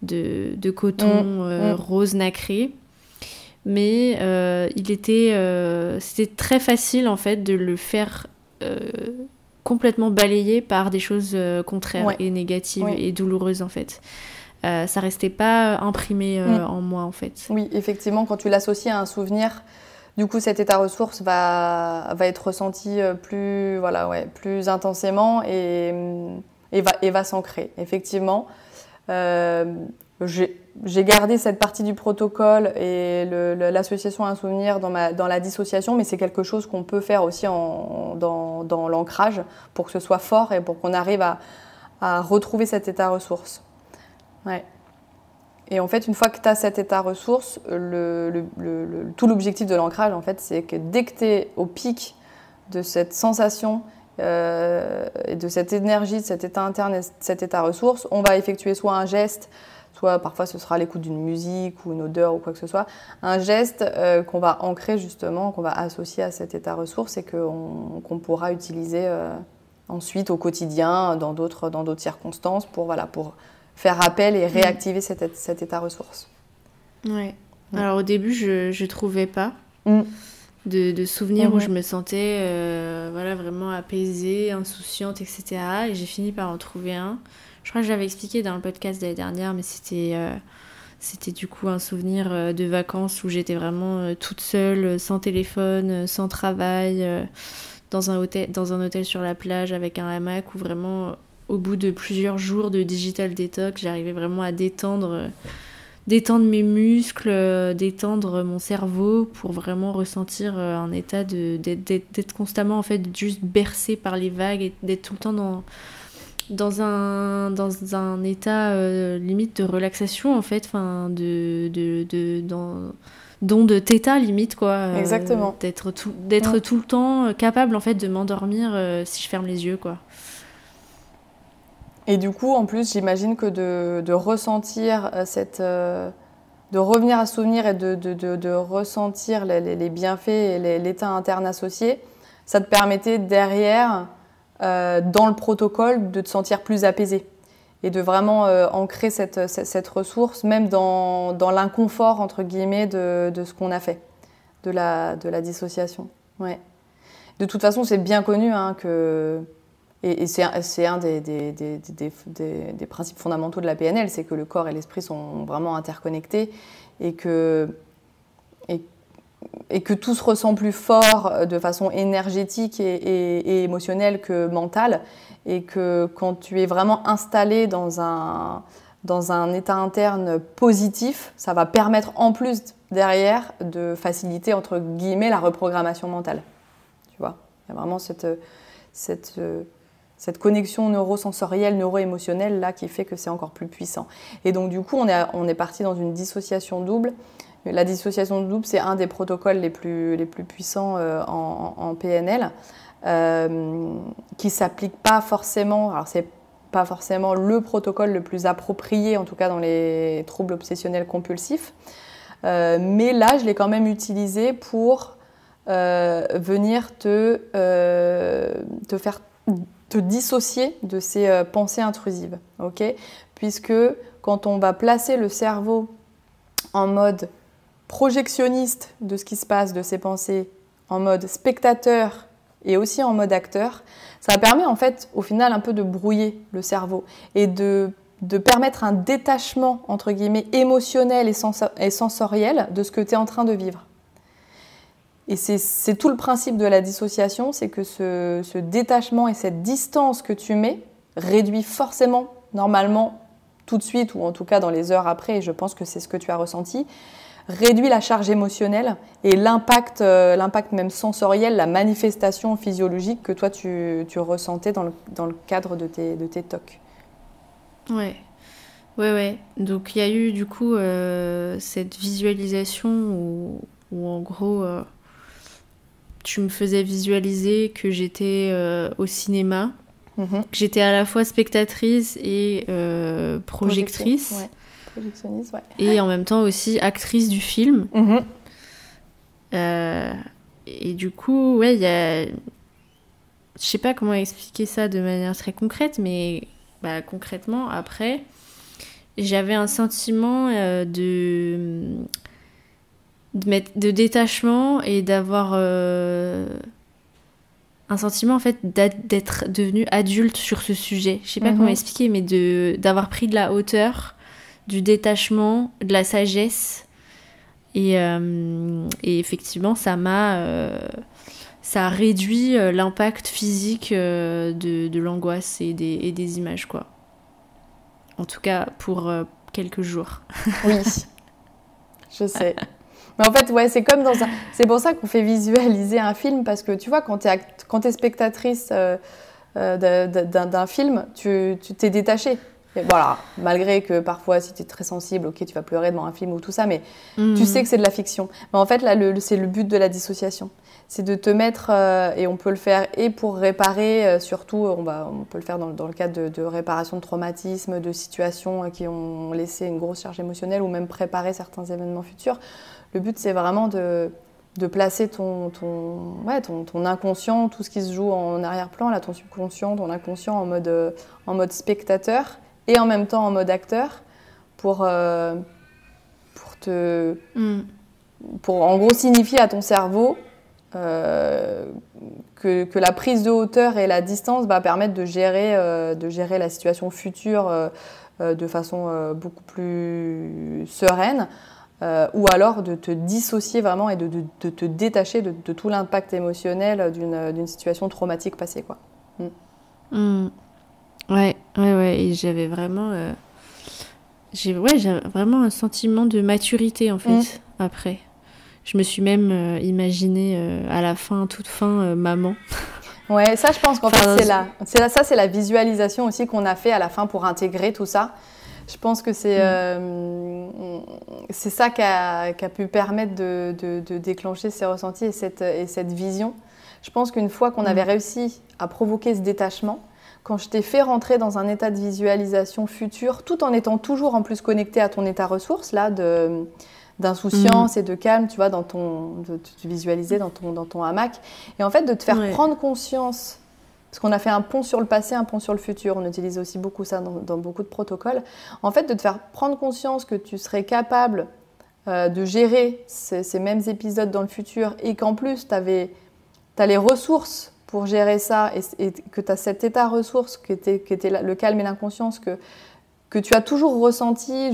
de coton rose nacré. Mais c'était très facile en fait de le faire complètement balayer par des choses contraires et négatives et douloureuses en fait. Ça restait pas imprimé en moi en fait. Oui, effectivement, quand tu l'associes à un souvenir, du coup cet état ressource va être ressenti plus intensément et va s'ancrer. Effectivement, J'ai gardé cette partie du protocole et l'association à un souvenir dans la dissociation, mais c'est quelque chose qu'on peut faire aussi dans l'ancrage pour que ce soit fort et pour qu'on arrive à retrouver cet état ressource. Ouais. Et en fait, une fois que tu as cet état ressource, tout l'objectif de l'ancrage, en fait, c'est que dès que tu es au pic de cette sensation et de cette énergie, de cet état interne et de cet état ressource, on va effectuer soit un geste, soit parfois ce sera l'écoute d'une musique ou une odeur ou quoi que ce soit, un geste qu'on va ancrer justement, qu'on va associer à cet état ressource et qu'on pourra utiliser ensuite au quotidien, dans d'autres circonstances, pour faire appel et réactiver cet état ressource. Ouais. Alors au début, je trouvais pas de souvenirs où je me sentais vraiment apaisée, insouciante, etc. Et j'ai fini par en trouver un. Je crois que j'avais expliqué dans le podcast de l'année dernière, mais c'était du coup un souvenir de vacances où j'étais vraiment toute seule, sans téléphone, sans travail, dans un hôtel sur la plage avec un hamac, où vraiment, au bout de plusieurs jours de digital detox, j'arrivais vraiment à détendre mes muscles, détendre mon cerveau pour vraiment ressentir un état d'être constamment en fait juste bercé par les vagues et d'être tout le temps dans un état limite de relaxation en fait, enfin don de theta limite quoi. Exactement. D'être tout le temps capable en fait de m'endormir si je ferme les yeux quoi. Et du coup, en plus, j'imagine que de ressentir de revenir à ce souvenir et de ressentir les bienfaits et l'état interne associé, ça te permettait derrière, dans le protocole, de te sentir plus apaisé et de vraiment ancrer cette ressource, même dans l'inconfort, entre guillemets, de ce qu'on a fait, de la dissociation. Ouais. De toute façon, c'est bien connu que... Et c'est un des principes fondamentaux de la PNL, c'est que le corps et l'esprit sont vraiment interconnectés et que tout se ressent plus fort de façon énergétique et émotionnelle que mentale, et que quand tu es vraiment installé dans un état interne positif, ça va permettre en plus derrière de faciliter entre guillemets la reprogrammation mentale. Tu vois, il y a vraiment cette connexion neurosensorielle, neuro-émotionnelle là qui fait que c'est encore plus puissant. Et donc du coup, on est parti dans une dissociation double. La dissociation double, c'est un des protocoles les plus puissants en PNL, qui s'applique pas forcément. Alors c'est pas forcément le protocole le plus approprié, en tout cas dans les troubles obsessionnels compulsifs, mais là, je l'ai quand même utilisé pour venir te faire te dissocier de ces pensées intrusives, okay ? Puisque quand on va placer le cerveau en mode projectionniste de ce qui se passe, de ses pensées, en mode spectateur et aussi en mode acteur, ça permet en fait au final un peu de brouiller le cerveau et de permettre un détachement entre guillemets émotionnel et sensoriel de ce que tu es en train de vivre. Et c'est tout le principe de la dissociation, c'est que ce détachement et cette distance que tu mets réduit forcément, normalement, tout de suite, ou en tout cas dans les heures après, et je pense que c'est ce que tu as ressenti, réduit la charge émotionnelle et l'impact même sensoriel, la manifestation physiologique que toi tu ressentais dans le cadre de tes TOC. Ouais. Donc il y a eu du coup cette visualisation où en gros... tu me faisais visualiser que j'étais au cinéma, que j'étais à la fois spectatrice et projectrice. Ouais. Projectionniste, ouais. Et en même temps aussi actrice du film. Et du coup, ouais, il y a... Je sais pas comment expliquer ça de manière très concrète, mais concrètement, après, j'avais un sentiment de détachement et d'avoir un sentiment en fait d'être devenue adulte sur ce sujet. Je sais pas comment expliquer, mais d'avoir pris de la hauteur, du détachement, de la sagesse et effectivement ça a réduit l'impact physique de l'angoisse et des images quoi. En tout cas, pour quelques jours. Oui, je sais. Mais en fait, ouais, c'est comme dans un... C'est pour ça qu'on fait visualiser un film, parce que tu vois, quand t'es spectatrice d'un film, tu t'es détachée. Et voilà, malgré que parfois, si tu es très sensible, ok, tu vas pleurer devant un film ou tout ça, mais tu sais que c'est de la fiction. Mais en fait, là, c'est le but de la dissociation. C'est de te mettre, et on peut le faire et pour réparer, surtout, on peut le faire dans le cadre de réparation de traumatismes, de situations qui ont laissé une grosse charge émotionnelle ou même préparer certains événements futurs. Le but, c'est vraiment de placer ton inconscient, tout ce qui se joue en arrière-plan, là, ton subconscient, ton inconscient en mode spectateur et en même temps en mode acteur pour en gros signifier à ton cerveau que la prise de hauteur et la distance permettent de gérer la situation future de façon beaucoup plus sereine. Ou alors de te dissocier vraiment et de te détacher de tout l'impact émotionnel d'une situation traumatique passée, quoi. Ouais, et j'avais vraiment j'avais vraiment un sentiment de maturité en fait après. Je me suis même imaginée à la fin, toute fin, maman. Ouais, ça je pense qu'en fait c'est la visualisation aussi qu'on a fait à la fin pour intégrer tout ça. Je pense que c'est ça qui a pu permettre de déclencher ces ressentis et cette vision. Je pense qu'une fois qu'on avait réussi à provoquer ce détachement, quand je t'ai fait rentrer dans un état de visualisation futur, tout en étant toujours en plus connecté à ton état ressource, là, d'insouciance et de calme, tu vois, de te visualiser dans ton hamac, et en fait de te faire prendre conscience. Parce qu'on a fait un pont sur le passé, un pont sur le futur. On utilise aussi beaucoup ça dans beaucoup de protocoles. En fait, de te faire prendre conscience que tu serais capable de gérer ces mêmes épisodes dans le futur et qu'en plus, tu as les ressources pour gérer ça et que tu as cet état ressource qui était le calme et l'inconscience que tu as toujours ressenti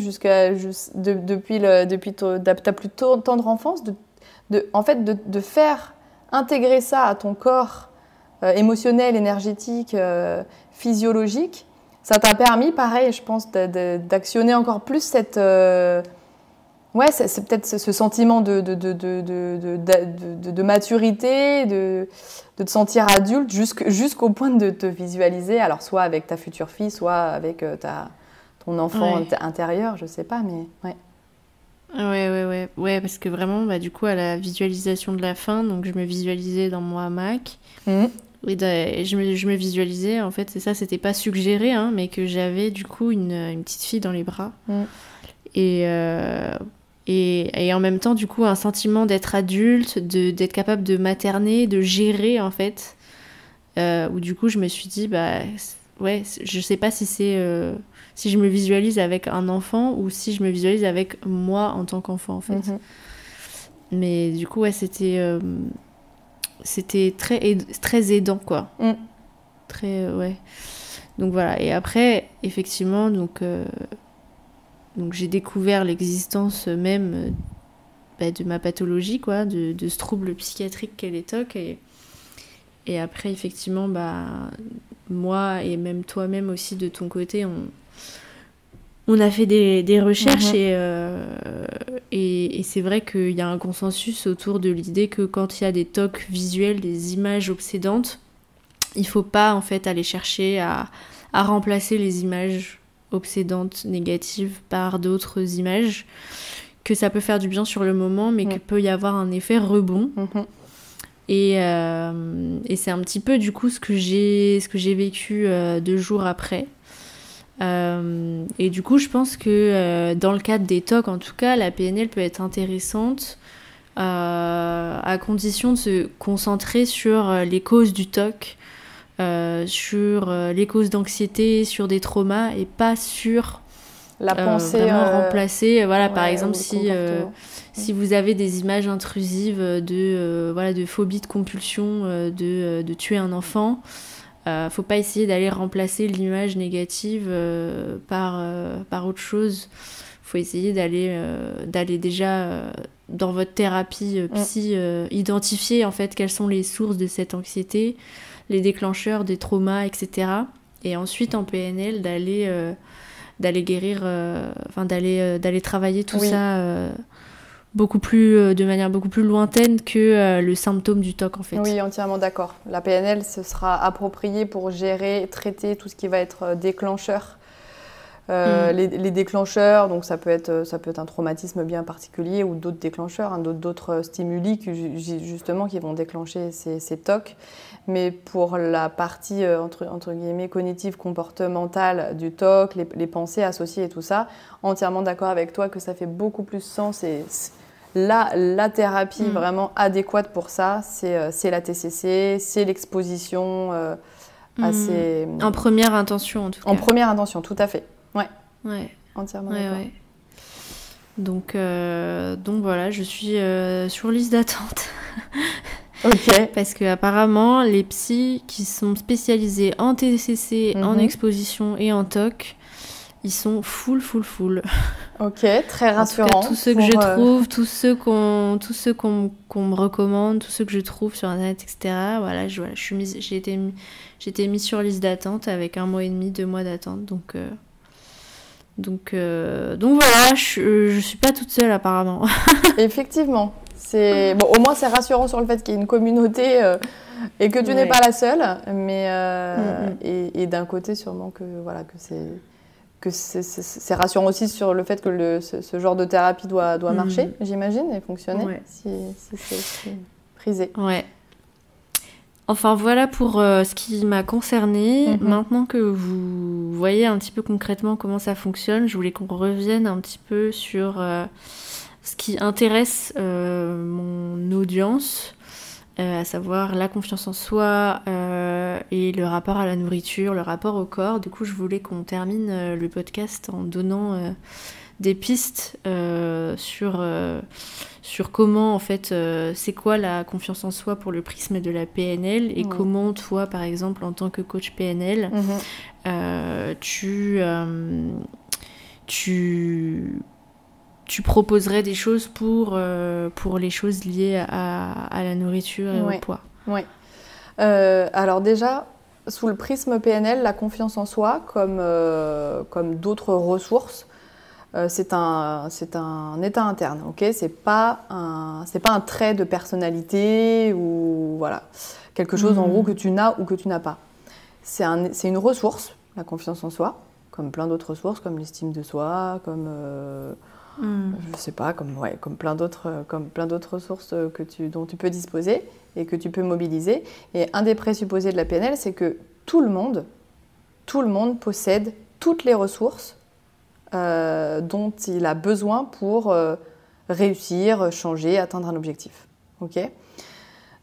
depuis ta plus tendre enfance. En fait, de faire intégrer ça à ton corps émotionnel, énergétique, physiologique, ça t'a permis, pareil, je pense, d'actionner encore plus c'est peut-être ce sentiment de maturité, de te sentir adulte jusqu'au point de te visualiser, alors soit avec ta future fille, soit avec ton enfant intérieur, je sais pas, mais ouais. Ouais, parce que vraiment, du coup, à la visualisation de la fin, donc je me visualisais dans mon hamac. Et je me visualisais, en fait, c'est ça, c'était pas suggéré, hein, mais que j'avais du coup une petite fille dans les bras. Et en même temps, du coup, un sentiment d'être adulte, d'être capable de materner, de gérer, en fait. Où du coup, je me suis dit, je sais pas si c'est... si je me visualise avec un enfant ou si je me visualise avec moi en tant qu'enfant, en fait. Mais du coup, c'était très aidant, quoi. Très, Donc voilà. Et après, effectivement, donc j'ai découvert l'existence même de ma pathologie, quoi, de ce trouble psychiatrique qu'est les TOC. Et après, effectivement, moi et même toi-même aussi de ton côté, on a fait des recherches et c'est vrai qu'il y a un consensus autour de l'idée que quand il y a des TOC visuels, des images obsédantes, il ne faut pas en fait aller chercher à remplacer les images obsédantes, négatives par d'autres images, que ça peut faire du bien sur le moment, mais qu'il peut y avoir un effet rebond. Et c'est un petit peu du coup ce que j'ai vécu 2 jours après. Et du coup je pense que dans le cadre des TOC en tout cas la PNL peut être intéressante à condition de se concentrer sur les causes du TOC, sur les causes d'anxiété, sur des traumas et pas sur la pensée vraiment remplacer par exemple si vous avez des images intrusives de phobie de compulsion de tuer un enfant, faut pas essayer d'aller remplacer l'image négative par autre chose. Faut essayer d'aller déjà dans votre thérapie psy, identifier en fait quelles sont les sources de cette anxiété, les déclencheurs des traumas, etc. Et ensuite en PNL d'aller guérir, d'aller travailler tout ça beaucoup plus, de manière beaucoup plus lointaine que le symptôme du TOC en fait. Oui, entièrement d'accord. La PNL, ce sera approprié pour gérer, traiter tout ce qui va être déclencheur. Les déclencheurs, donc ça peut être un traumatisme bien particulier ou d'autres déclencheurs, d'autres stimuli justement qui vont déclencher ces TOC. Mais pour la partie entre guillemets cognitive comportementale du TOC, les pensées associées et tout ça, entièrement d'accord avec toi que ça fait beaucoup plus sens et la thérapie vraiment adéquate pour ça, c'est la TCC, c'est l'exposition à ces... En première intention en tout cas. En première intention, tout à fait. Ouais. Entièrement d'accord. Ouais. Donc voilà, je suis sur liste d'attente. Ok. Parce que apparemment, les psys qui sont spécialisés en TCC, en exposition et en TOC, ils sont full. Ok, très rassurant. En tout cas, tous ceux que je trouve, tous ceux qu'on me recommande, tous ceux que je trouve sur Internet, etc. Voilà, j'ai été mise sur liste d'attente avec 1 mois et demi, 2 mois d'attente. Donc voilà, je suis pas toute seule apparemment. Effectivement. Bon, au moins c'est rassurant sur le fait qu'il y ait une communauté et que tu n'es pas la seule. Mais et d'un côté sûrement que c'est rassurant aussi sur le fait que ce genre de thérapie doit marcher, j'imagine, et fonctionner si c'est prisé. Ouais. Enfin voilà pour ce qui m'a concernée. Maintenant que vous voyez un petit peu concrètement comment ça fonctionne, je voulais qu'on revienne un petit peu sur ce qui intéresse mon audience, à savoir la confiance en soi et le rapport à la nourriture, le rapport au corps. Du coup, je voulais qu'on termine le podcast en donnant des pistes sur comment, en fait, c'est quoi la confiance en soi pour le prisme de la PNL et comment toi, par exemple, en tant que coach PNL, tu proposerais des choses pour les choses liées à la nourriture et au poids. Oui. Alors déjà, sous le prisme PNL, la confiance en soi, comme d'autres ressources, c'est un état interne, ok ? C'est pas un trait de personnalité ou voilà, quelque chose en gros que tu n'as ou que tu n'as pas. C'est une ressource, la confiance en soi, comme plein d'autres ressources, comme l'estime de soi, comme je sais pas, comme plein d'autres ressources dont tu peux disposer et que tu peux mobiliser. Et un des présupposés de la PNL, c'est que tout le monde possède toutes les ressources dont il a besoin pour réussir, changer, atteindre un objectif. Okay ?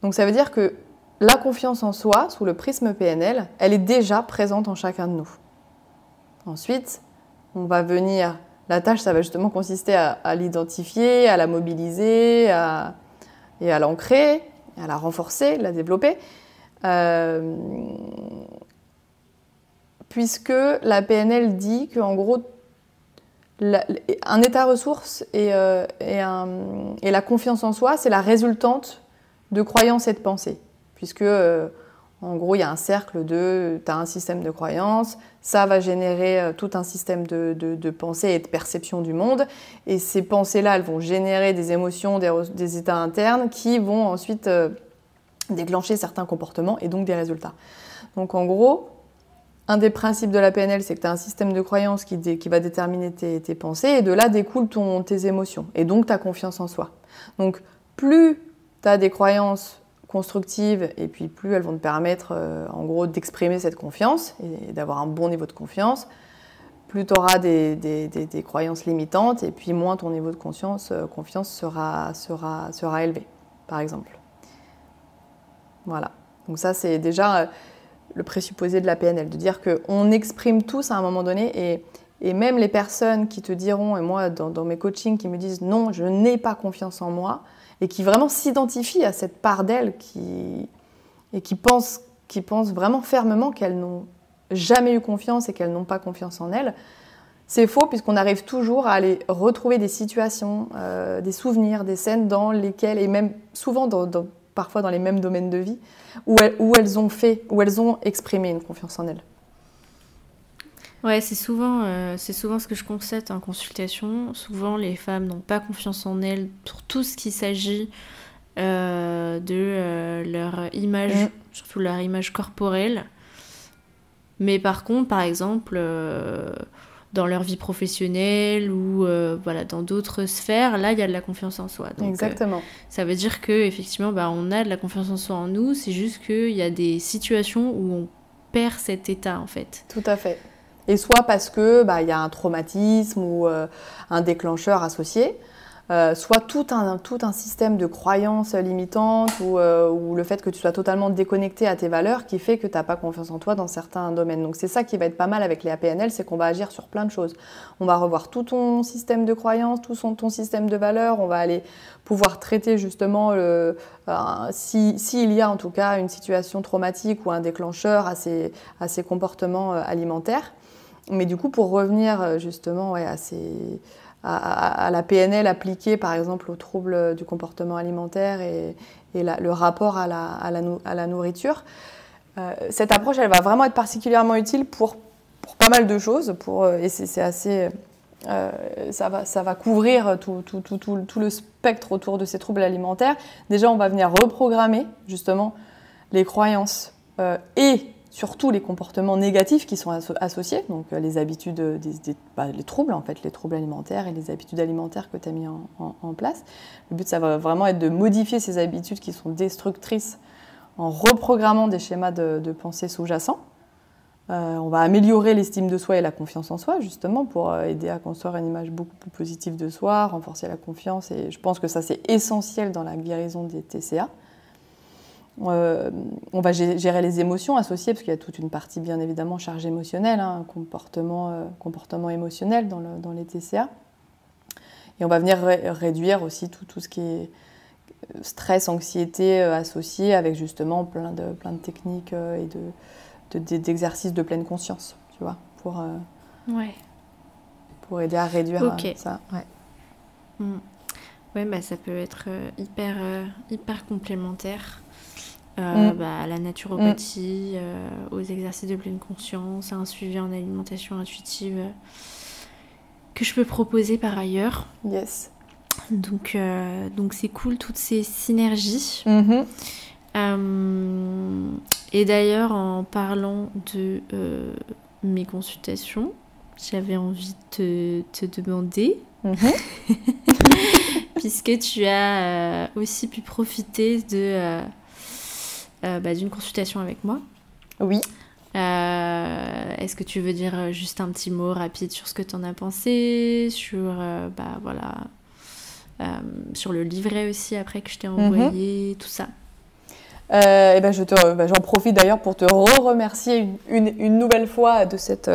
Donc ça veut dire que la confiance en soi, sous le prisme PNL, elle est déjà présente en chacun de nous. Ensuite, la tâche, ça va justement consister à l'identifier, à la mobiliser, et à l'ancrer, à la renforcer, la développer. Puisque la PNL dit qu'en gros, un état ressource et la confiance en soi, c'est la résultante de croyances et de pensées. Puisque, en gros, il y a un cercle tu as un système de croyances, ça va générer tout un système de pensées et de perception du monde. Et ces pensées-là, elles vont générer des émotions, des états internes qui vont ensuite déclencher certains comportements et donc des résultats. Donc, en gros, un des principes de la PNL, c'est que tu as un système de croyances qui va déterminer tes pensées et de là découlent tes émotions et donc ta confiance en soi. Donc, plus tu as des croyances constructives et puis plus elles vont te permettre en gros d'exprimer cette confiance et d'avoir un bon niveau de confiance, plus tu auras des croyances limitantes et puis moins ton niveau de confiance sera élevé, par exemple. Voilà. Donc ça, c'est déjà le présupposé de la PNL, de dire qu'on exprime tous à un moment donné et même les personnes qui te diront, et moi dans mes coachings qui me disent non, je n'ai pas confiance en moi, et qui vraiment s'identifient à cette part d'elles qui pensent vraiment fermement qu'elles n'ont jamais eu confiance et qu'elles n'ont pas confiance en elles, c'est faux puisqu'on arrive toujours à aller retrouver des situations, des souvenirs, des scènes dans lesquelles, et même souvent parfois dans les mêmes domaines de vie, où elles ont exprimé une confiance en elles. Ouais, c'est souvent ce que je constate en consultation. Souvent, les femmes n'ont pas confiance en elles pour tout ce qui s'agit de leur image, surtout leur image corporelle. Mais par contre, par exemple, dans leur vie professionnelle ou voilà, dans d'autres sphères, là, il y a de la confiance en soi. Donc, Exactement. Ça veut dire qu'effectivement, on a de la confiance en soi en nous. C'est juste qu'il y a des situations où on perd cet état, en fait. Tout à fait. Et soit parce que y a un traumatisme ou un déclencheur associé, soit tout un système de croyances limitantes ou le fait que tu sois totalement déconnecté à tes valeurs qui fait que tu n'as pas confiance en toi dans certains domaines. Donc c'est ça qui va être pas mal avec les APNL, c'est qu'on va agir sur plein de choses. On va revoir tout ton système de croyances, ton système de valeurs, on va aller pouvoir traiter justement s'il y a en tout cas une situation traumatique ou un déclencheur à ces comportements alimentaires. Mais du coup, pour revenir justement à la PNL appliquée par exemple aux troubles du comportement alimentaire et le rapport à la nourriture, cette approche elle va vraiment être particulièrement utile pour pas mal de choses et c'est assez ça va couvrir tout le spectre autour de ces troubles alimentaires. Déjà on va venir reprogrammer justement les croyances et surtout les comportements négatifs qui sont associés, donc les habitudes, les troubles en fait, les troubles alimentaires et les habitudes alimentaires que tu as mis en place. Le but, ça va vraiment être de modifier ces habitudes qui sont destructrices en reprogrammant des schémas de pensée sous-jacents. On va améliorer l'estime de soi et la confiance en soi, justement, pour aider à construire une image beaucoup plus positive de soi, renforcer la confiance, et je pense que ça, c'est essentiel dans la guérison des TCA. On va gérer les émotions associées, parce qu'il y a toute une partie bien évidemment charge émotionnelle, un comportement émotionnel dans les TCA. Et on va venir réduire aussi tout ce qui est stress, anxiété associé avec justement plein de techniques et d'exercices de pleine conscience, tu vois, pour aider à réduire ça. Ouais. Ouais, ça peut être hyper complémentaire. À la naturopathie, aux exercices de pleine conscience, à un suivi en alimentation intuitive que je peux proposer par ailleurs. Yes. Donc c'est cool, toutes ces synergies. Et d'ailleurs, en parlant de mes consultations, j'avais envie de te demander, puisque tu as aussi pu profiter d'une consultation avec moi. Oui. Est-ce que tu veux dire juste un petit mot rapide sur ce que tu en as pensé, sur sur le livret aussi après que je t'ai envoyé, tout ça. J'en profite d'ailleurs pour te remercier une nouvelle fois de cette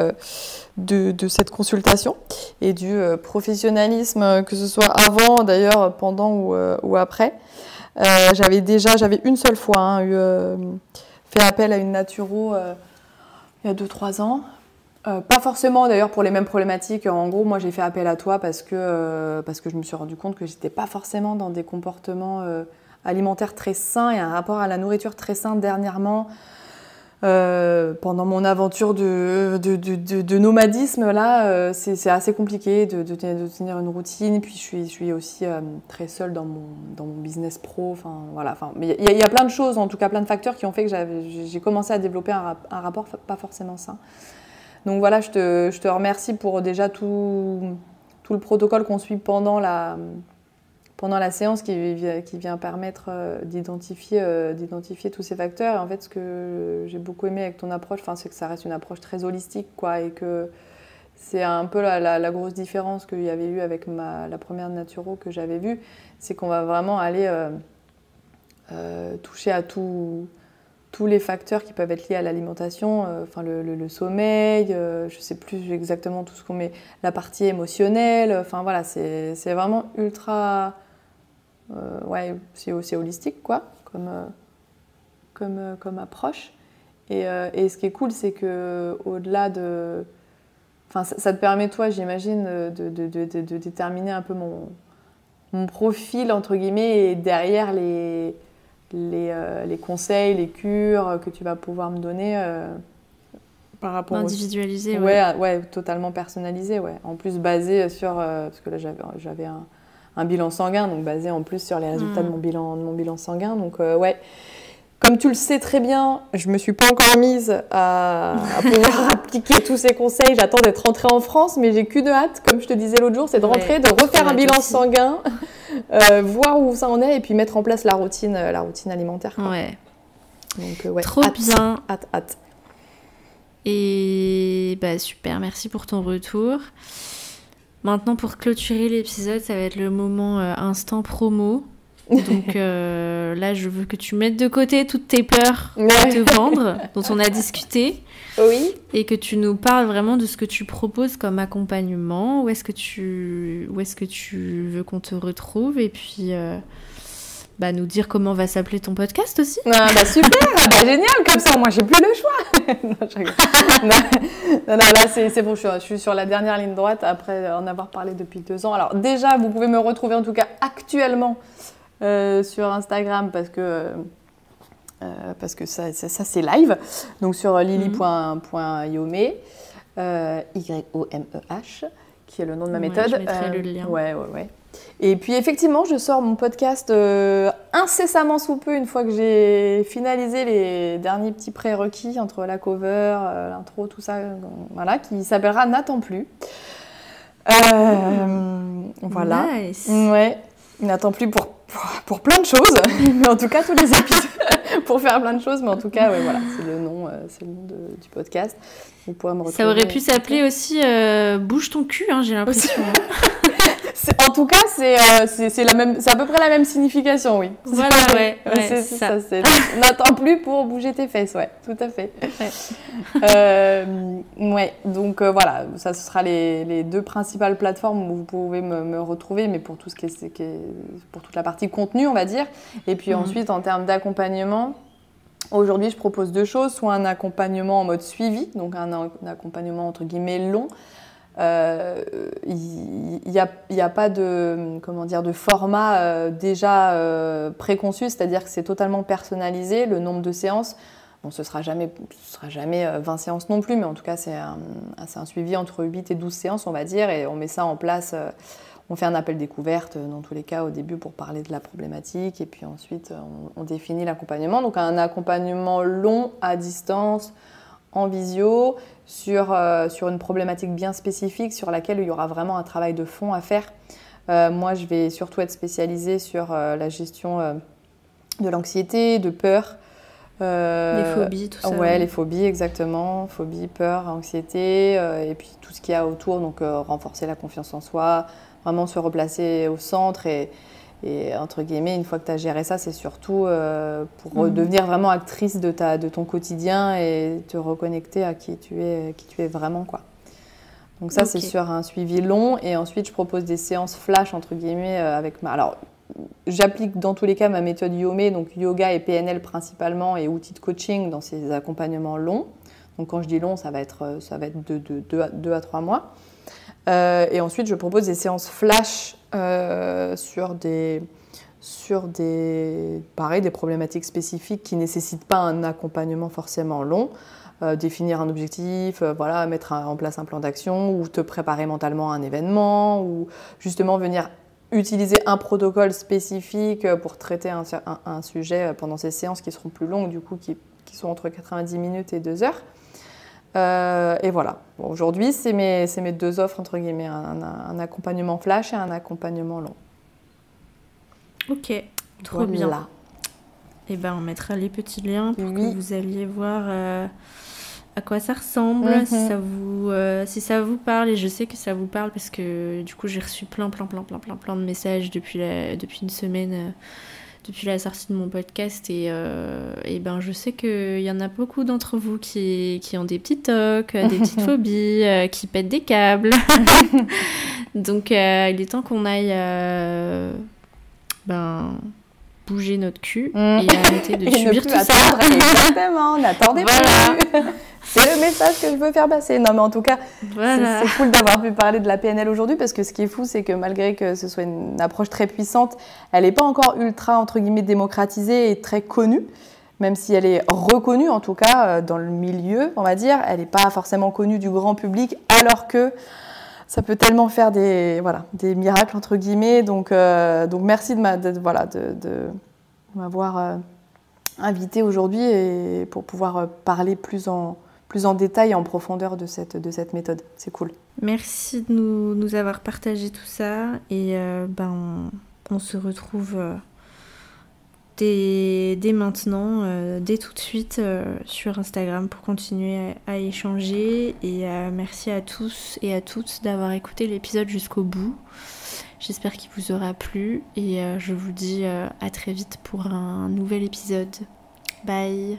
consultation et du professionnalisme, que ce soit avant, d'ailleurs, pendant ou après. J'avais une seule fois fait appel à une naturo il y a 2-3 ans. Pas forcément d'ailleurs pour les mêmes problématiques. En gros, moi j'ai fait appel à toi parce que je me suis rendu compte que j'étais pas forcément dans des comportements alimentaires très sains et un rapport à la nourriture très sain dernièrement. Pendant mon aventure de nomadisme, là, c'est assez compliqué de tenir une routine. Puis je suis aussi très seule dans mon business pro. Enfin, voilà. Mais il y a plein de choses, en tout cas plein de facteurs qui ont fait que j'ai commencé à développer un rapport pas forcément sain. Donc voilà, je te remercie pour déjà tout le protocole qu'on suit pendant la séance qui vient permettre d'identifier tous ces facteurs. Et en fait, ce que j'ai beaucoup aimé avec ton approche, c'est que ça reste une approche très holistique, quoi, et que c'est un peu la grosse différence qu'il y avait eu avec la première naturo que j'avais vue, c'est qu'on va vraiment aller toucher à tous les facteurs qui peuvent être liés à l'alimentation, le sommeil, je ne sais plus exactement tout ce qu'on met, la partie émotionnelle, voilà, c'est vraiment ultra... c'est aussi holistique, quoi, comme approche. Et ce qui est cool, c'est qu'au-delà de... ça te permet, toi, j'imagine, de déterminer un peu mon profil, entre guillemets, et derrière les conseils, les cures que tu vas pouvoir me donner par rapport individualisé, ouais, totalement personnalisé, ouais. En plus basé sur parce que là j'avais un bilan sanguin, donc basé en plus sur les résultats de mon bilan sanguin, donc ouais. Comme tu le sais très bien, je me suis pas encore mise à pouvoir appliquer tous ces conseils. J'attends d'être rentrée en France, mais j'ai qu'une hâte, comme je te disais l'autre jour, c'est de rentrer, de refaire un bilan sanguin, voir où ça en est, et puis mettre en place la routine alimentaire, quoi. Ouais. Donc ouais. Trop bien. Hâte. Et bah super, merci pour ton retour. Maintenant, pour clôturer l'épisode, ça va être le moment instant promo. Donc là, je veux que tu mettes de côté toutes tes peurs de te vendre, dont on a discuté. Oui. Et que tu nous parles vraiment de ce que tu proposes comme accompagnement. Où est-ce que tu veux qu'on te retrouve? Et puis, nous dire comment va s'appeler ton podcast aussi. Ah, bah super, génial, comme ça, moi, j'ai plus le choix. non, là, c'est bon, je suis sur la dernière ligne droite après en avoir parlé depuis 2 ans. Alors déjà, vous pouvez me retrouver en tout cas actuellement sur Instagram parce que ça c'est live, donc sur lily.yomeh, YOMEH, qui est le nom de ma méthode. Je mettrai le lien. Ouais. Et puis effectivement, je sors mon podcast incessamment sous peu, une fois que j'ai finalisé les derniers petits prérequis entre la cover, l'intro, tout ça, voilà, qui s'appellera N'attends plus. Voilà. Nice. Ouais. N'attends plus pour plein de choses, mais en tout cas tous les épisodes pour faire plein de choses, mais en tout cas ouais, voilà, c'est le nom du podcast. Vous pourrez me retrouver. Ça aurait pu s'appeler aussi Bouge ton cul, hein, j'ai l'impression. En tout cas, c'est à peu près la même signification, oui. Voilà, ouais, c'est ça. N'attends plus pour bouger tes fesses, ouais, tout à fait. Ouais, donc voilà, ça ce sera les 2 principales plateformes où vous pouvez me retrouver, mais pour tout ce qui est pour toute la partie contenu, on va dire. Et puis ensuite, en termes d'accompagnement, aujourd'hui, je propose 2 choses, soit un accompagnement en mode suivi, donc un accompagnement entre guillemets long. Il n'y a pas de format déjà préconçu, c'est-à-dire que c'est totalement personnalisé. Le nombre de séances, bon, ce sera jamais 20 séances non plus, mais en tout cas c'est un suivi entre 8 et 12 séances, on va dire, et on met ça en place. On fait un appel découverte dans tous les cas au début pour parler de la problématique, et puis ensuite on définit l'accompagnement. Donc un accompagnement long à distance, en visio, sur une problématique bien spécifique sur laquelle il y aura vraiment un travail de fond à faire. Moi, je vais surtout être spécialisée sur la gestion de l'anxiété, de peur. Les phobies, tout ça. Ouais, les phobies, exactement. Phobie, peur, anxiété, et puis tout ce qu'il y a autour, donc renforcer la confiance en soi, vraiment se replacer au centre et entre guillemets, une fois que tu as géré ça, c'est surtout pour devenir vraiment actrice de ton quotidien et te reconnecter à qui tu es vraiment, quoi. Donc ça, c'est sur un suivi long. Et ensuite, je propose des séances flash, entre guillemets, Alors, j'applique dans tous les cas ma méthode Yomeh, donc yoga et PNL principalement, et outils de coaching dans ces accompagnements longs. Donc quand je dis long, ça va être de 2 à 3 mois. Et ensuite, je propose des séances flash sur des problématiques spécifiques qui ne nécessitent pas un accompagnement forcément long. Définir un objectif, mettre en place un plan d'action, ou te préparer mentalement à un événement, ou justement venir utiliser un protocole spécifique pour traiter un sujet pendant ces séances qui seront plus longues, du coup, qui sont entre 90 minutes et 2 heures. Et voilà. Bon, aujourd'hui, c'est mes 2 offres, entre guillemets, un accompagnement flash et un accompagnement long. Ok, trop bien. Et ben, on mettra les petits liens pour que vous alliez voir à quoi ça ressemble, si ça vous parle. Et je sais que ça vous parle parce que du coup, j'ai reçu plein de messages depuis une semaine. Depuis la sortie de mon podcast, et ben je sais qu'il y en a beaucoup d'entre vous qui ont des petits tocs, des petites phobies, qui pètent des câbles. Donc il est temps qu'on aille bouger notre cul et arrêter de subir tout ça. Exactement, n'attendez plus. C'est le message que je veux faire passer. Non, mais en tout cas, c'est cool d'avoir pu parler de la PNL aujourd'hui, parce que ce qui est fou, c'est que malgré que ce soit une approche très puissante, elle n'est pas encore ultra, entre guillemets, démocratisée et très connue. même si elle est reconnue en tout cas dans le milieu, on va dire, elle n'est pas forcément connue du grand public, alors que ça peut tellement faire des miracles entre guillemets. Donc merci de m'avoir invitée aujourd'hui et pour pouvoir parler plus en détail et en profondeur de cette méthode. C'est cool. Merci de nous avoir partagé tout ça et on se retrouve dès maintenant, dès tout de suite sur Instagram pour continuer à échanger. Et merci à tous et à toutes d'avoir écouté l'épisode jusqu'au bout. J'espère qu'il vous aura plu et je vous dis à très vite pour un nouvel épisode. Bye!